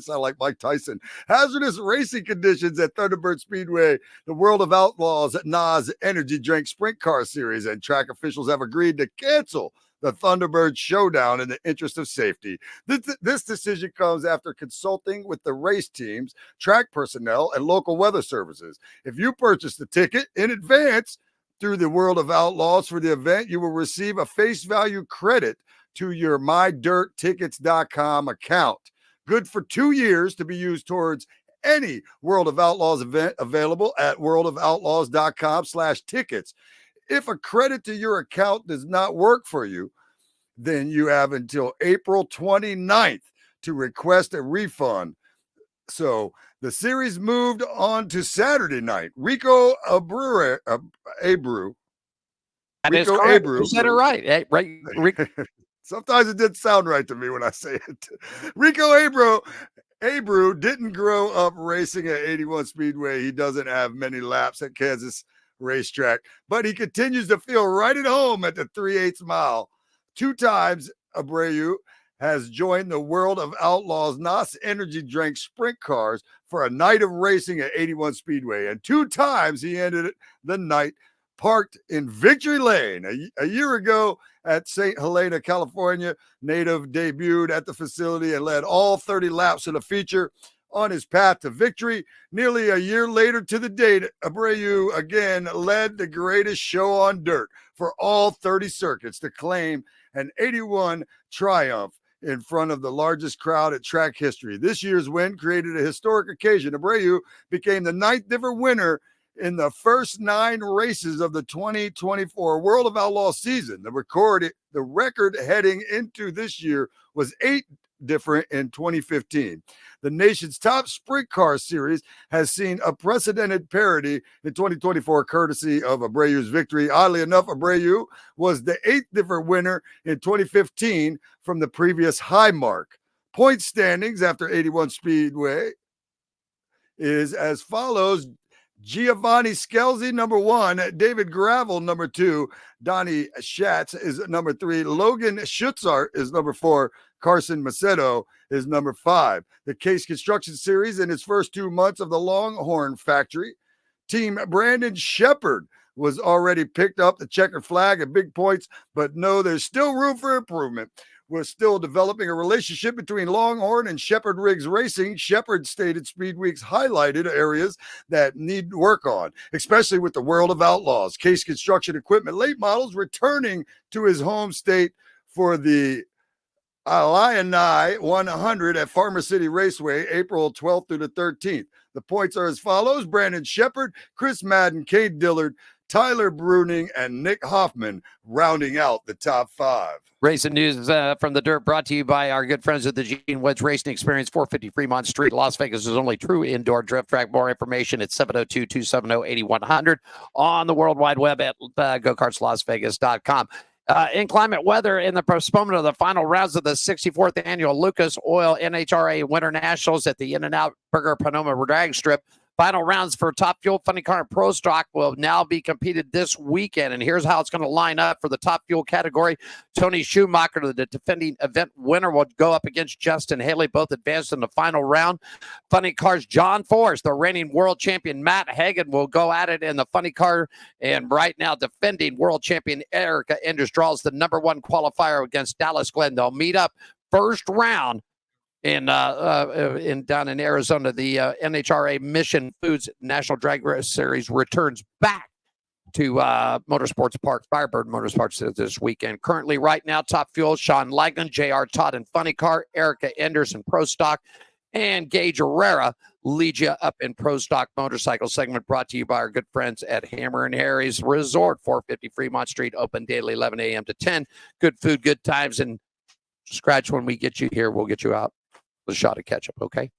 sound like Mike Tyson, hazardous racing conditions at Thunderbird Speedway, the World of Outlaws NOS Energy Drink Sprint Car Series, and track officials have agreed to cancel the Thunderbird Showdown in the interest of safety. This decision comes after consulting with the race teams, track personnel, and local weather services. If you purchase the ticket in advance through the World of Outlaws for the event, you will receive a face value credit to your MyDirtTickets.com account. Good for 2 years to be used towards any World of Outlaws event available at worldofoutlaws.com/tickets. If a credit to your account does not work for you, then you have until April 29th to request a refund. So the series moved on to Saturday night. Rico Abreu. That is correct. You said it right. Hey, right. Sometimes it didn't sound right to me when I say it. Rico Abreu didn't grow up racing at 81 Speedway. He doesn't have many laps at Kansas racetrack, but he continues to feel right at home at the 3/8 mile. 2 times Abreu has joined the World of Outlaws NOS Energy Drink Sprint Cars for a night of racing at 81 Speedway, and 2 times he ended the night parked in Victory Lane. A year ago at St. Helena, California, native debuted at the facility and led all 30 laps of the feature on his path to victory. Nearly a year later to the date, Abreu again led the greatest show on dirt for all 30 circuits to claim an 81 triumph in front of the largest crowd at track history. This year's win created a historic occasion. Abreu became the 9th different winner in the first 9 races of the 2024 World of Outlaws season. The record heading into this year was 8 different in 2015. The nation's top sprint car series has seen a precedented parity in 2024, courtesy of Abreu's victory. Oddly enough, Abreu was the 8th different winner in 2015 from the previous high mark. Point standings after 81 Speedway is as follows. Giovanni Scelzi, number 1. David Gravel, number 2. Donnie Schatz is number 3. Logan Schutzart is number 4. Carson Macedo is number 5. The Case Construction Series in its first 2 months of the Longhorn factory. Team Brandon Shepard was already picked up the checkered flag at big points, but no, there's still room for improvement. We're still developing a relationship between Longhorn and Shepard Riggs Racing. Shepard stated Speed Week's highlighted areas that need work on, especially with the World of Outlaws. Case Construction Equipment late models returning to his home state for the Illini 100 at Farmer City Raceway, April 12th through the 13th. The points are as follows: Brandon Shepard, Chris Madden, Cade Dillard, Tyler Bruning, and Nick Hoffman rounding out the top 5. Racing news from the dirt brought to you by our good friends at the Gene Woods Racing Experience, 450 Fremont Street, Las Vegas is only true indoor drift track. More information at 702-270-8100 on the World Wide Web at gokartslasvegas.com. Inclement weather in the postponement of the final rounds of the 64th annual Lucas Oil NHRA Winter Nationals at the In-N-Out Burger Panoma Drag Strip. Final rounds for Top Fuel, Funny Car, and Pro Stock will now be competed this weekend. And here's how it's going to line up for the Top Fuel category. Tony Schumacher, the defending event winner, will go up against Justin Haley, both advanced in the final round. Funny Cars, John Force, the reigning world champion Matt Hagan, will go at it in the Funny Car. And right now, defending world champion Erica Enders draws the number 1 qualifier against Dallas Glenn. They'll meet up first round in down in Arizona. The NHRA Mission Foods National Drag Race Series returns back to Motorsports Park, Firebird Motorsports this weekend. Currently, right now, Top Fuel, Sean Lagman, J.R. Todd and Funny Car, Erica Enders and Pro Stock, and Gage Herrera lead you up in Pro Stock Motorcycle segment, brought to you by our good friends at Hammer and Harry's Resort, 450 Fremont Street, open daily 11 a.m. to 10. Good food, good times, and Scratch, when we get you here, we'll get you out with a shot of ketchup, okay?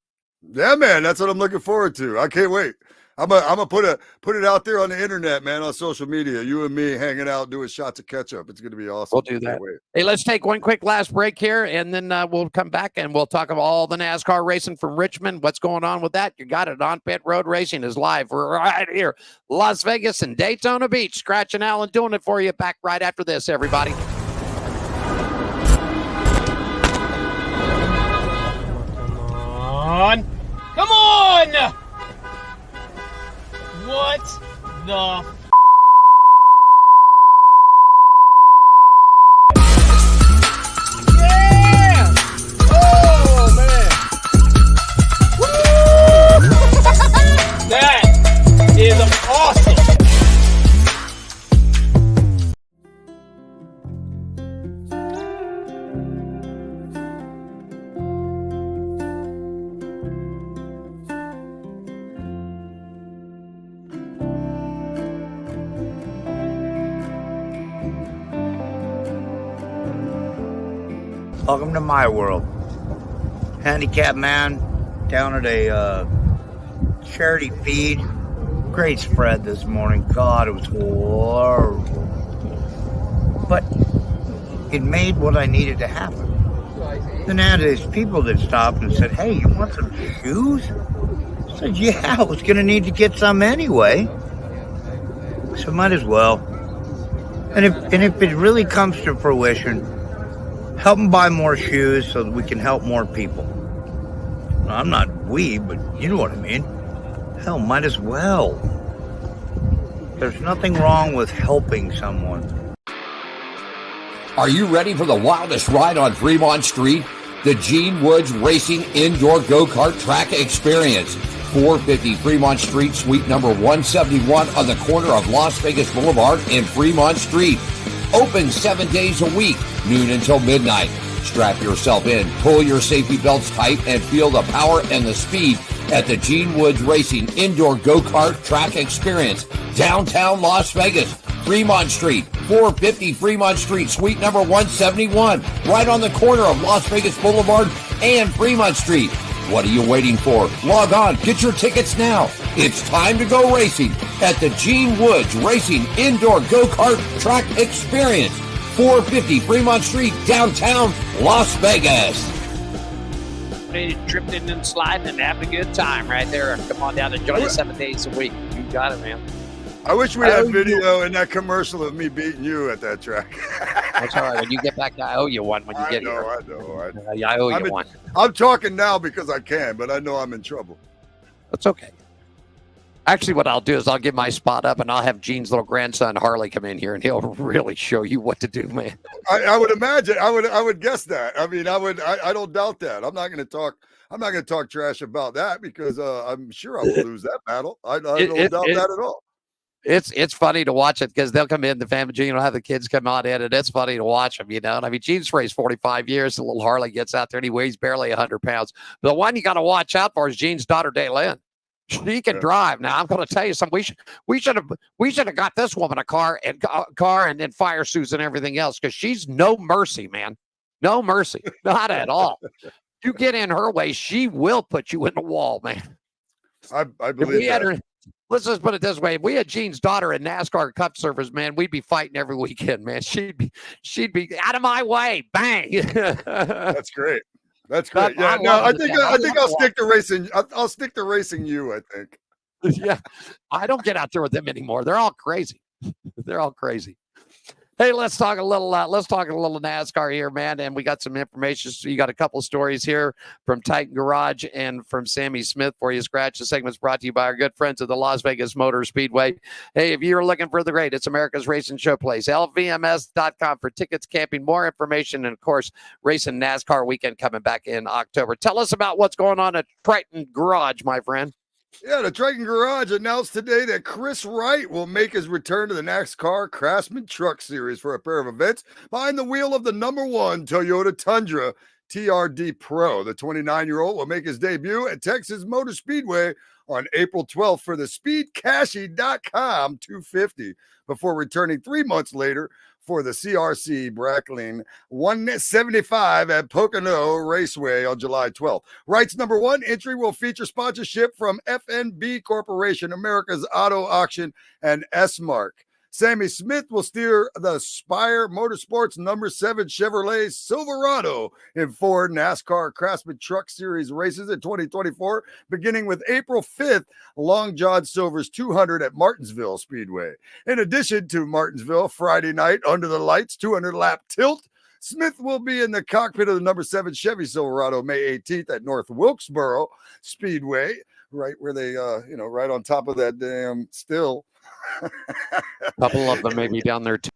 Yeah, man, that's what I'm looking forward to. I can't wait. I'm gonna put it out there on the internet, man, on social media. You and me hanging out doing shots of ketchup. It's gonna be awesome. We'll do that. Hey, let's take one quick last break here, and then we'll come back and we'll talk about all the NASCAR racing from Richmond. What's going on with that? You got it. On Pit Road Racing is live right here, Las Vegas and Daytona Beach. Scratch and Alan doing it for you. Back right after this, everybody. Come on! What the yeah! Oh man! Woo! That is awesome! Welcome to my world. Handicapped man down at a charity feed. Great spread this morning. God, it was horrible. But it made what I needed to happen. Then I had these people that stopped and said, "Hey, you want some shoes?" I said, "Yeah, I was going to need to get some anyway. So might as well." And if it really comes to fruition, help them buy more shoes so that we can help more people. I'm not but you know what I mean. Hell, might as well. There's nothing wrong with helping someone. Are you ready for the wildest ride on Fremont Street? The Gene Woods Racing Indoor Go-Kart Track Experience. 450 Fremont Street, suite number 171 on the corner of Las Vegas Boulevard and Fremont Street. Open 7 days a week, noon until midnight. Strap yourself in, pull your safety belts tight, and feel the power and the speed at the Gene Woods Racing Indoor Go-Kart Track Experience, downtown Las Vegas, Fremont Street, 450 Fremont Street, suite number 171, right on the corner of Las Vegas Boulevard and Fremont Street. What are you waiting for? Log on, get your tickets now. It's time to go racing at the Gene Woods Racing Indoor Go-Kart Track Experience, 450 Fremont Street, downtown Las Vegas. Tripping and sliding and having a good time right there. Come on down and join us 7 days a week. You got it, man. I wish we had video in that commercial of me beating you at that track. That's all right. When you get back, I owe you one when you get here. I know. I owe you one. I'm talking now because I can, but I know I'm in trouble. That's okay. Actually, what I'll do is I'll get my spot up and I'll have Gene's little grandson Harley come in here and he'll really show you what to do, man. I would imagine. I would guess that. I mean, I don't doubt that. I'm not going to talk trash about that because I'm sure I will lose that battle. I don't doubt that at all. It's funny to watch it because they'll come in, the family, Gene will have the kids come out in, and it's funny to watch them, you know. And I mean, Gene's raced 45 years. The little Harley gets out there and he weighs barely 100 pounds. The one you got to watch out for is Gene's daughter, Daylin. She can drive. Now I'm going to tell you something. We should have got this woman a car and then fire suits and everything else because she's no mercy, man. No mercy, not at all. You get in her way, she will put you in the wall, man. I believe that. Let's just put it this way. If we had Gene's daughter in NASCAR Cup Surfers, man, we'd be fighting every weekend, man. She'd be out of my way. Bang. That's great. That's great. Yeah, no, I think I'll stick to racing. I'll stick to racing you, I think. Yeah. I don't get out there with them anymore. They're all crazy. They're all crazy. Hey, let's talk a little NASCAR here, man. And we got some information. So you got a couple stories here from Titan Garage and from Sammy Smith for you. Scratch. The segment's brought to you by our good friends at the Las Vegas Motor Speedway. Hey, if you're looking for the great, it's America's Racing Showplace. LVMS.com for tickets, camping, more information, and of course, Racing NASCAR weekend coming back in October. Tell us about what's going on at Triton Garage, my friend. Yeah, the Triton Garage announced today that Chris Wright will make his return to the NASCAR Craftsman Truck Series for a pair of events behind the wheel of the #1 Toyota Tundra TRD Pro. The 29-year-old will make his debut at Texas Motor Speedway on April 12th for the SpeedCashy.com 250 before returning 3 months later for the CRC Brackling 175 at Pocono Raceway on July 12th. Rights number 1 entry will feature sponsorship from FNB Corporation, America's Auto Auction, and S-Mark. Sammy Smith will steer the Spire Motorsports number 7 Chevrolet Silverado in 4 NASCAR Craftsman Truck Series races in 2024, beginning with April 5th, Long John Silver's 200 at Martinsville Speedway. In addition to Martinsville, Friday night, under the lights, 200-lap tilt, Smith will be in the cockpit of the number 7 Chevy Silverado May 18th at North Wilkesboro Speedway, right where they, right on top of that damn still. A couple of them may be down there too.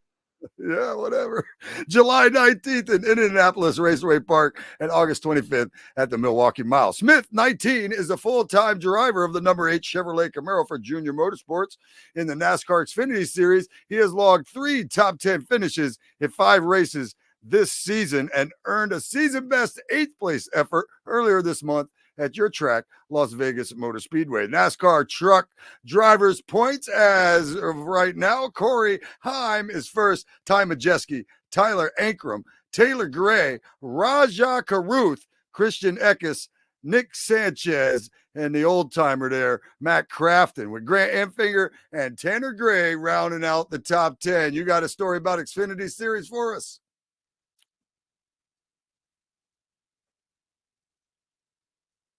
Yeah, whatever. July 19th in Indianapolis Raceway Park and August 25th at the Milwaukee Mile. Smith, 19, is a full-time driver of the number 8 Chevrolet Camaro for Junior Motorsports. In the NASCAR Xfinity Series, he has logged 3 top 10 finishes in 5 races this season and earned a season-best 8th place effort earlier this month at your track, Las Vegas Motor Speedway. NASCAR truck drivers points as of right now. Corey Heim is first. Ty Majeski, Tyler Ankrum, Taylor Gray, Raja Caruth, Christian Eckes, Nick Sanchez, and the old timer there, Matt Crafton, with Grant Enfinger and Tanner Gray rounding out the top 10. You got a story about Xfinity Series for us?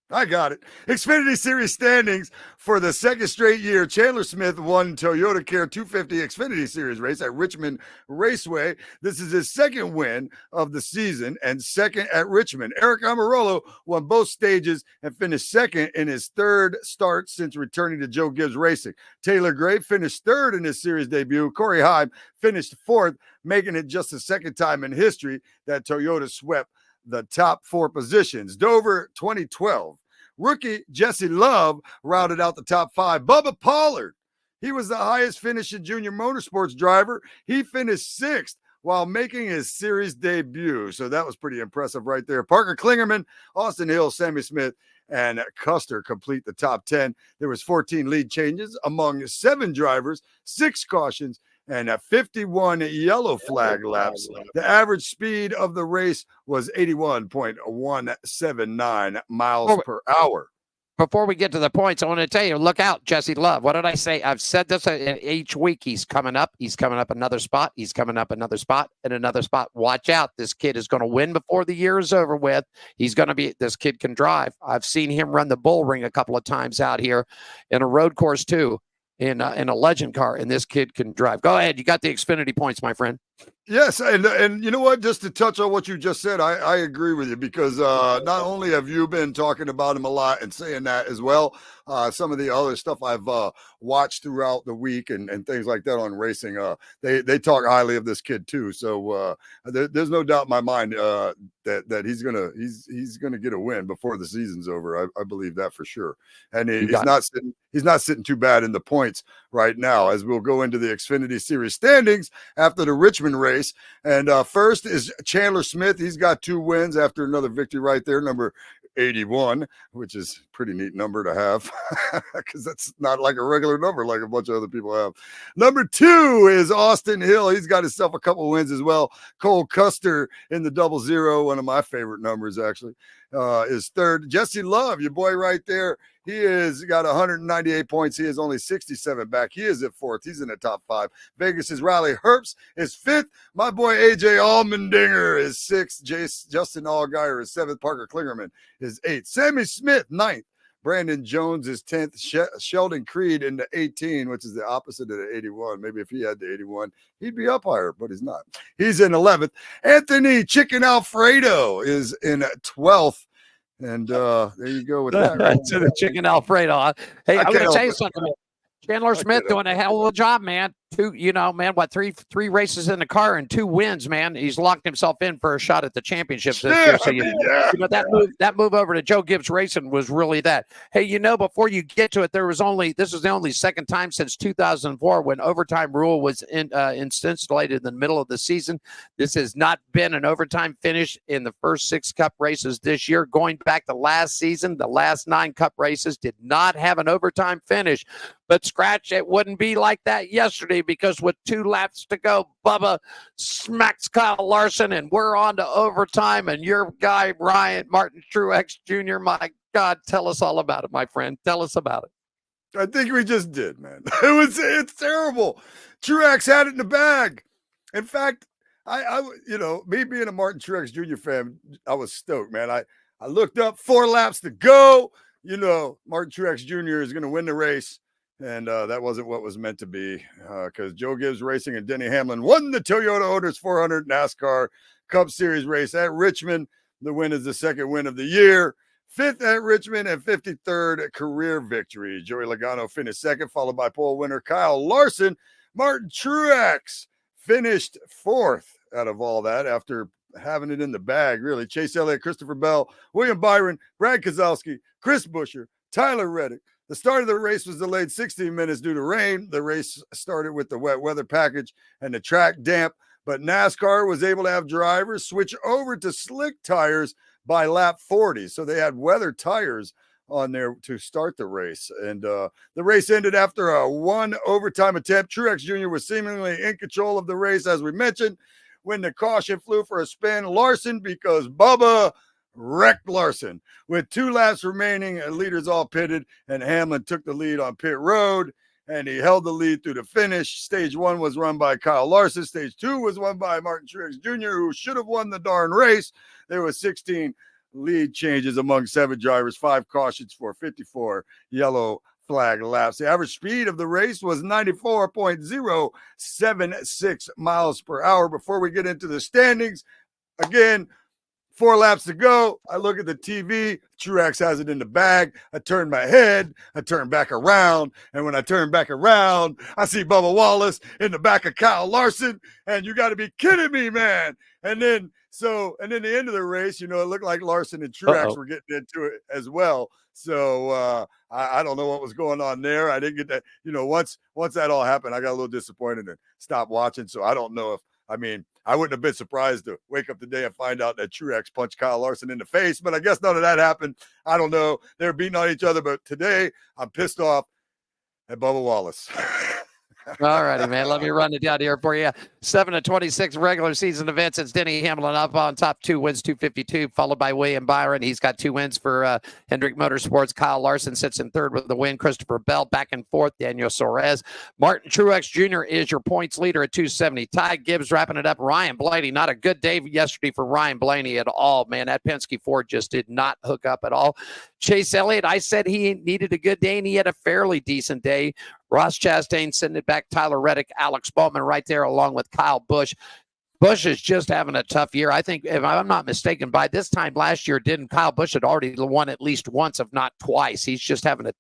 I got it. Xfinity Series standings for the second straight year. Chandler Smith won Toyota Care 250 Xfinity Series race at Richmond Raceway. This is his second win of the season and second at Richmond. Eric Almirola won both stages and finished second in his third start since returning to Joe Gibbs Racing. Taylor Gray finished third in his series debut. Corey Heim finished fourth, making it just the second time in history that Toyota swept the top 4 positions. Dover 2012. Rookie Jesse Love rounded out the top 5. Bubba Pollard, he was the highest finishing junior motorsports driver. He finished 6th while making his series debut. So that was pretty impressive right there. Parker Klingerman, Austin Hill, Sammy Smith, and Custer complete the top 10. There was 14 lead changes among 7 drivers, 6 cautions, and 51 yellow flag laps. The average speed of the race was 81.179 miles per hour. Before we get to the points, I want to tell you, look out, Jesse Love. What did I say? I've said this each week. He's coming up. He's coming up another spot. He's coming up another spot and another spot. Watch out. This kid is going to win before the year is over with. This kid can drive. I've seen him run the bull ring a couple of times out here in a road course too. In a legend car, and this kid can drive. Go ahead. You got the Xfinity points, my friend. Yes, and you know what? Just to touch on what you just said, I agree with you because not only have you been talking about him a lot and saying that as well, some of the other stuff I've watched throughout the week and things like that on racing, they talk highly of this kid too. So there's no doubt in my mind that he's gonna get a win before the season's over. I believe that for sure. And he's not sitting too bad in the points right now, as we'll go into the Xfinity Series standings after the Richmond race. And first is Chandler Smith. He's got 2 wins after another victory right there, number 81, which is a pretty neat number to have because that's not like a regular number like a bunch of other people have. Number 2 is Austin Hill. He's got himself a couple wins as well. Cole Custer in the 00, one of my favorite numbers actually, is third. Jesse Love, your boy right there, he has got 198 points. He is only 67 back. He is at 4th. He's in the top 5. Vegas's Riley Herbst is 5th. My boy AJ Allmendinger is 6th. Justin Allgaier is 7th. Parker Klingerman is 8th. Sammy Smith, 9th. Brandon Jones is 10th. Sheldon Creed in the 18, which is the opposite of the 81. Maybe if he had the 81, he'd be up higher, but he's not. He's in 11th. Anthony Chicken Alfredo is in 12th. And there you go with that. Right? To the Chicken Alfredo. Hey, I'm going to tell you something. Chandler Smith doing a hell of a job, man. two, man, three races in the car and 2 wins, man. He's locked himself in for a shot at the championships this year. So that move over to Joe Gibbs Racing was really that. Hey, before you get to it, this was the only second time since 2004 when overtime rule was instated in the middle of the season. This has not been an overtime finish in the first 6 Cup races this year. Going back to last season, the last 9 Cup races did not have an overtime finish. But Scratch, it wouldn't be like that yesterday because with 2 laps to go, Bubba smacks Kyle Larson and we're on to overtime. And your guy, Martin Truex Jr., my God, tell us all about it, my friend. Tell us about it. I think we just did, man. It's terrible. Truex had it in the bag. In fact, I me being a Martin Truex Jr. fan, I was stoked, man. I looked up 4 laps to go. Martin Truex Jr. is going to win the race. And that wasn't what was meant to be because Joe Gibbs Racing and Denny Hamlin won the Toyota Owners 400 NASCAR Cup Series race at Richmond. The win is the 2nd win of the year, 5th at Richmond, and 53rd career victory. Joey Logano finished 2nd, followed by pole winner Kyle Larson. Martin Truex finished 4th out of all that after having it in the bag, really. Chase Elliott, Christopher Bell, William Byron, Brad Keselowski, Chris Buescher, Tyler Reddick. The start of the race was delayed 16 minutes due to rain. The race started with the wet weather package and the track damp, but NASCAR was able to have drivers switch over to slick tires by lap 40. So they had weather tires on there to start the race. And the race ended after a 1 overtime attempt. Truex Jr. was seemingly in control of the race, as we mentioned, when the caution flew for a spin. Larson, because Bubba wrecked Larson. With 2 laps remaining, leaders all pitted, and Hamlin took the lead on pit road, and he held the lead through the finish. Stage 1 was run by Kyle Larson. Stage 2 was won by Martin Truex Jr., who should have won the darn race. There were 16 lead changes among 7 drivers, 5 cautions for 54 yellow flag laps. The average speed of the race was 94.076 miles per hour. Before we get into the standings, again, 4 laps to go. I look at the TV. Truex has it in the bag. I turn my head. I turn back around. And when I turn back around, I see Bubba Wallace in the back of Kyle Larson. And you got to be kidding me, man. And then the end of the race, it looked like Larson and Truex were getting into it as well. So I don't know what was going on there. I didn't get that. Once that all happened, I got a little disappointed and stopped watching. So I don't know if, I wouldn't have been surprised to wake up today and find out that Truex punched Kyle Larson in the face, but I guess none of that happened. I don't know. They're beating on each other, but today I'm pissed off at Bubba Wallace. All righty, man. Let me run it down here for you. 7-26 regular season events. It's Denny Hamlin up on top, 2 wins, 252, followed by William Byron. He's got 2 wins for Hendrick Motorsports. Kyle Larson sits in 3rd with the win. Christopher Bell back and 4th. Daniel Suarez. Martin Truex Jr. is your points leader at 270. Ty Gibbs wrapping it up. Ryan Blaney, not a good day yesterday for Ryan Blaney at all, man. That Penske Ford just did not hook up at all. Chase Elliott, I said he needed a good day, and he had a fairly decent day. Ross Chastain sending it back. Tyler Reddick, Alex Bowman right there, along with Kyle Busch. Busch is just having a tough year. I think, if I'm not mistaken, by this time last year, Kyle Busch had already won at least once, if not twice. He's just having a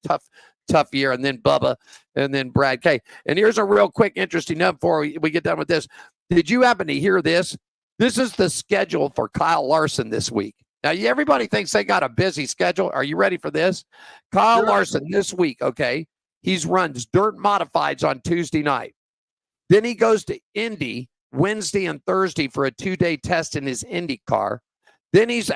tough year. And then Bubba, and then Brad K. And here's a real quick, interesting note before we get done with this. Did you happen to hear this? This is the schedule for Kyle Larson this week. Now, everybody thinks they got a busy schedule. Are you ready for this? Kyle Larson this week, okay? He runs dirt modifieds on Tuesday night. Then he goes to Indy Wednesday and Thursday for a 2-day test in his Indy car. Then he's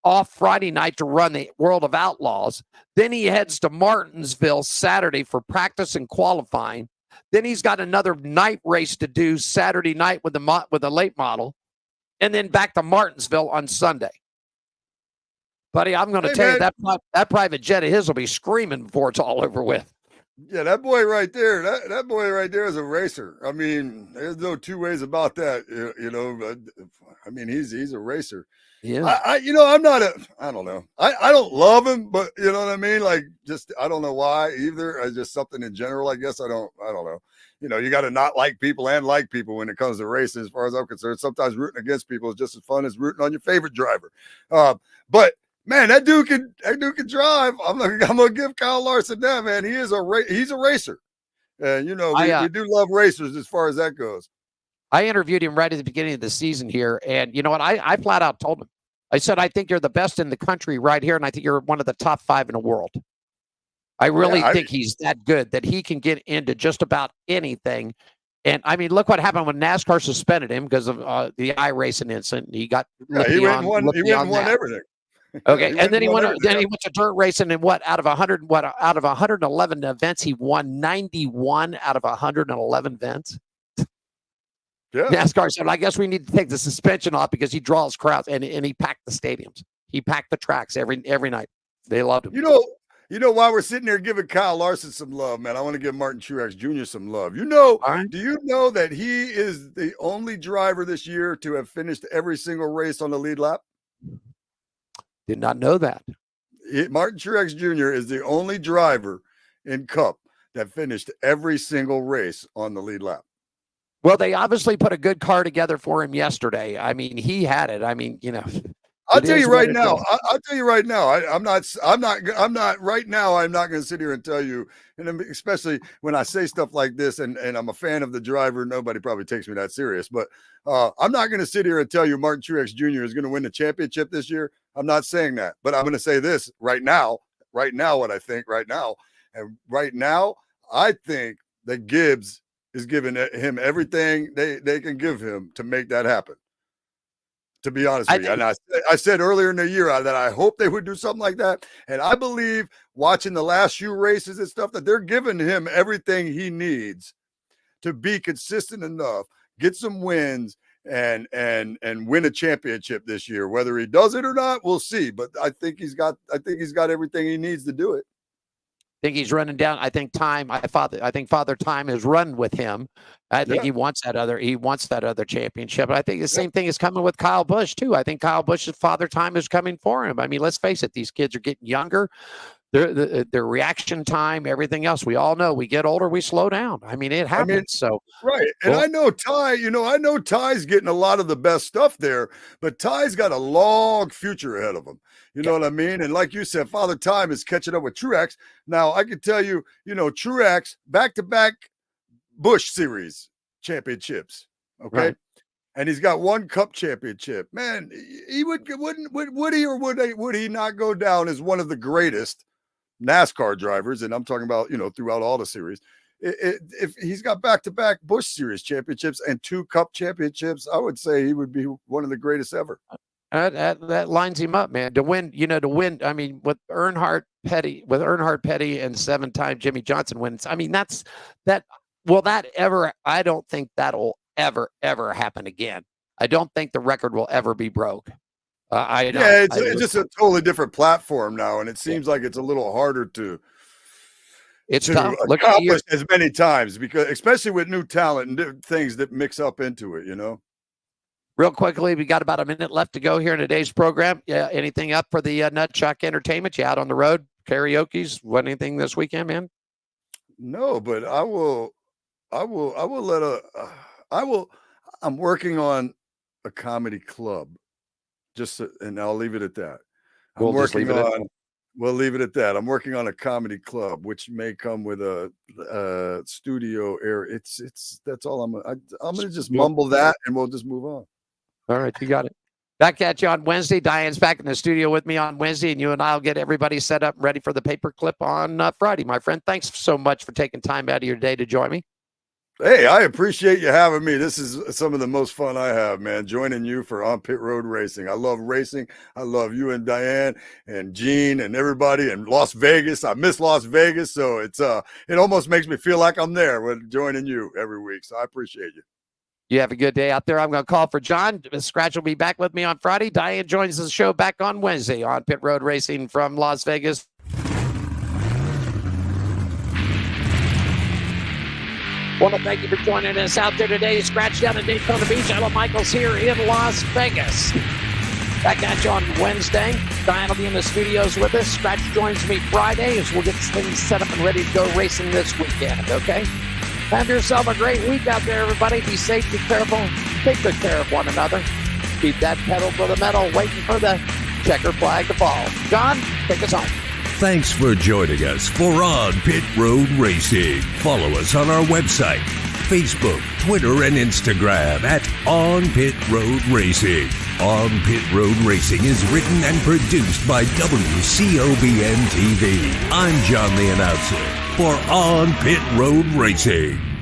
off Friday night to run the World of Outlaws. Then he heads to Martinsville Saturday for practice and qualifying. Then he's got another night race to do Saturday night with the late model. And then back to Martinsville on Sunday. Buddy, I'm going to tell you that private jet of his will be screaming before it's all over with. Yeah, that boy right there, that boy right there is a racer. There's no 2 ways about that. He's a racer. Yeah. I don't know. I don't love him, but you know what I mean? I don't know why either. I just something in general, I guess. I don't know. You got to not like people and like people when it comes to racing, as far as I'm concerned. Sometimes rooting against people is just as fun as rooting on your favorite driver. But man, that dude can drive. I'm gonna give Kyle Larson that, man. He's a racer. And we do love racers as far as that goes. I interviewed him right at the beginning of the season here, and you know what? I flat out told him. I said, I think you're the best in the country right here, and I think you're one of the top 5 in the world. I really think he's that good that he can get into just about anything. And I mean, look what happened when NASCAR suspended him because of the iRacing incident. He got he went and won everything. Okay, and then he went to dirt racing, and out of 111 events, he won 91 out of 111 events. Yeah. NASCAR said, I guess we need to take the suspension off because he draws crowds, and he packed the stadiums. He packed the tracks every night. They loved him. You know why we're sitting here giving Kyle Larson some love, man? I want to give Martin Truex Jr. some love. Do you know that he is the only driver this year to have finished every single race on the lead lap? Did not know that. Martin Truex Jr. is the only driver in Cup that finished every single race on the lead lap. Well, they obviously put a good car together for him yesterday. I mean, he had it. I mean, I'll tell you right now. I'm not right now. I'm not going to sit here and tell you, and especially when I say stuff like this, and I'm a fan of the driver. Nobody probably takes me that serious, but I'm not going to sit here and tell you Martin Truex Jr. is going to win the championship this year. I'm not saying that, but I'm going to say this right now, what I think right now. And right now, I think that Gibbs is giving him everything they can give him to make that happen. To be honest with you. And I said earlier in the year that I hope they would do something like that. And I believe watching the last few races and stuff that they're giving him everything he needs to be consistent enough, get some wins, and win a championship this year. Whether he does it or not, we'll see. But I think he's got everything he needs to do it. I think he's running down. I think Father Time has run with him. I think he wants that other championship. But I think the same thing is coming with Kyle Busch too. I think Kyle Busch's Father Time is coming for him. I mean, let's face it, these kids are getting younger. Their reaction time, everything else. We all know we get older, we slow down. I mean, it happens. Right. And I know Ty's getting a lot of the best stuff there, but Ty's got a long future ahead of him. You know what I mean? And like you said, Father Time is catching up with Truex. Now, I can tell you, Truex back-to-back Busch Series championships. Okay. Right. And he's got one Cup championship. Man, he would he not go down as one of the greatest NASCAR drivers? And I'm talking about, throughout all the series. If he's got back-to-back Busch Series championships and 2 Cup championships, I would say he would be one of the greatest ever. That lines him up, man. To win. I mean, with Earnhardt Petty, and 7-time Jimmy Johnson wins. I mean, I don't think that'll ever happen again. I don't think the record will ever be broke. It's just a totally different platform now, and it seems like it's a little harder to tough. Accomplish as many times, because especially with new talent and things that mix up into it, Real quickly, we got about a minute left to go here in today's program. Yeah, anything up for the Nutchuck Entertainment? You out on the road? Karaoke's? What, anything this weekend, man? No, but I'm working on a comedy club. And I'll leave it at that. We'll leave it at that. I'm working on a comedy club, which may come with a studio area. That's all I'm going to just mumble that, and we'll just move on. All right, you got it. Back at you on Wednesday. Diane's back in the studio with me on Wednesday, and you and I'll get everybody set up and ready for the paperclip on Friday, my friend. Thanks so much for taking time out of your day to join me. Hey, I appreciate you having me. This is some of the most fun I have, man, joining you for On Pit Road Racing. I love racing. I love you and Diane and Gene and everybody in Las Vegas. I miss Las Vegas, so it almost makes me feel like I'm there with joining you every week. So I appreciate you. You have a good day out there. I'm going to call for John. Scratch will be back with me on Friday. Diane joins the show back on Wednesday on Pit Road Racing from Las Vegas. Want to thank you for joining us out there today. Scratch down in Daytona Beach. Alan Michaels here in Las Vegas. Back at you on Wednesday. Diane will be in the studios with us. Scratch joins me Friday as we'll get things set up and ready to go racing this weekend, okay? Have yourself a great week out there, everybody. Be safe, be careful. Take good care of one another. Keep that pedal to the metal, waiting for the checker flag to fall. John, take us home. Thanks for joining us for On Pit Road Racing. Follow us on our website, Facebook, Twitter, and Instagram at On Pit Road Racing. On Pit Road Racing is written and produced by WCOBN TV. I'm John the Announcer for On Pit Road Racing.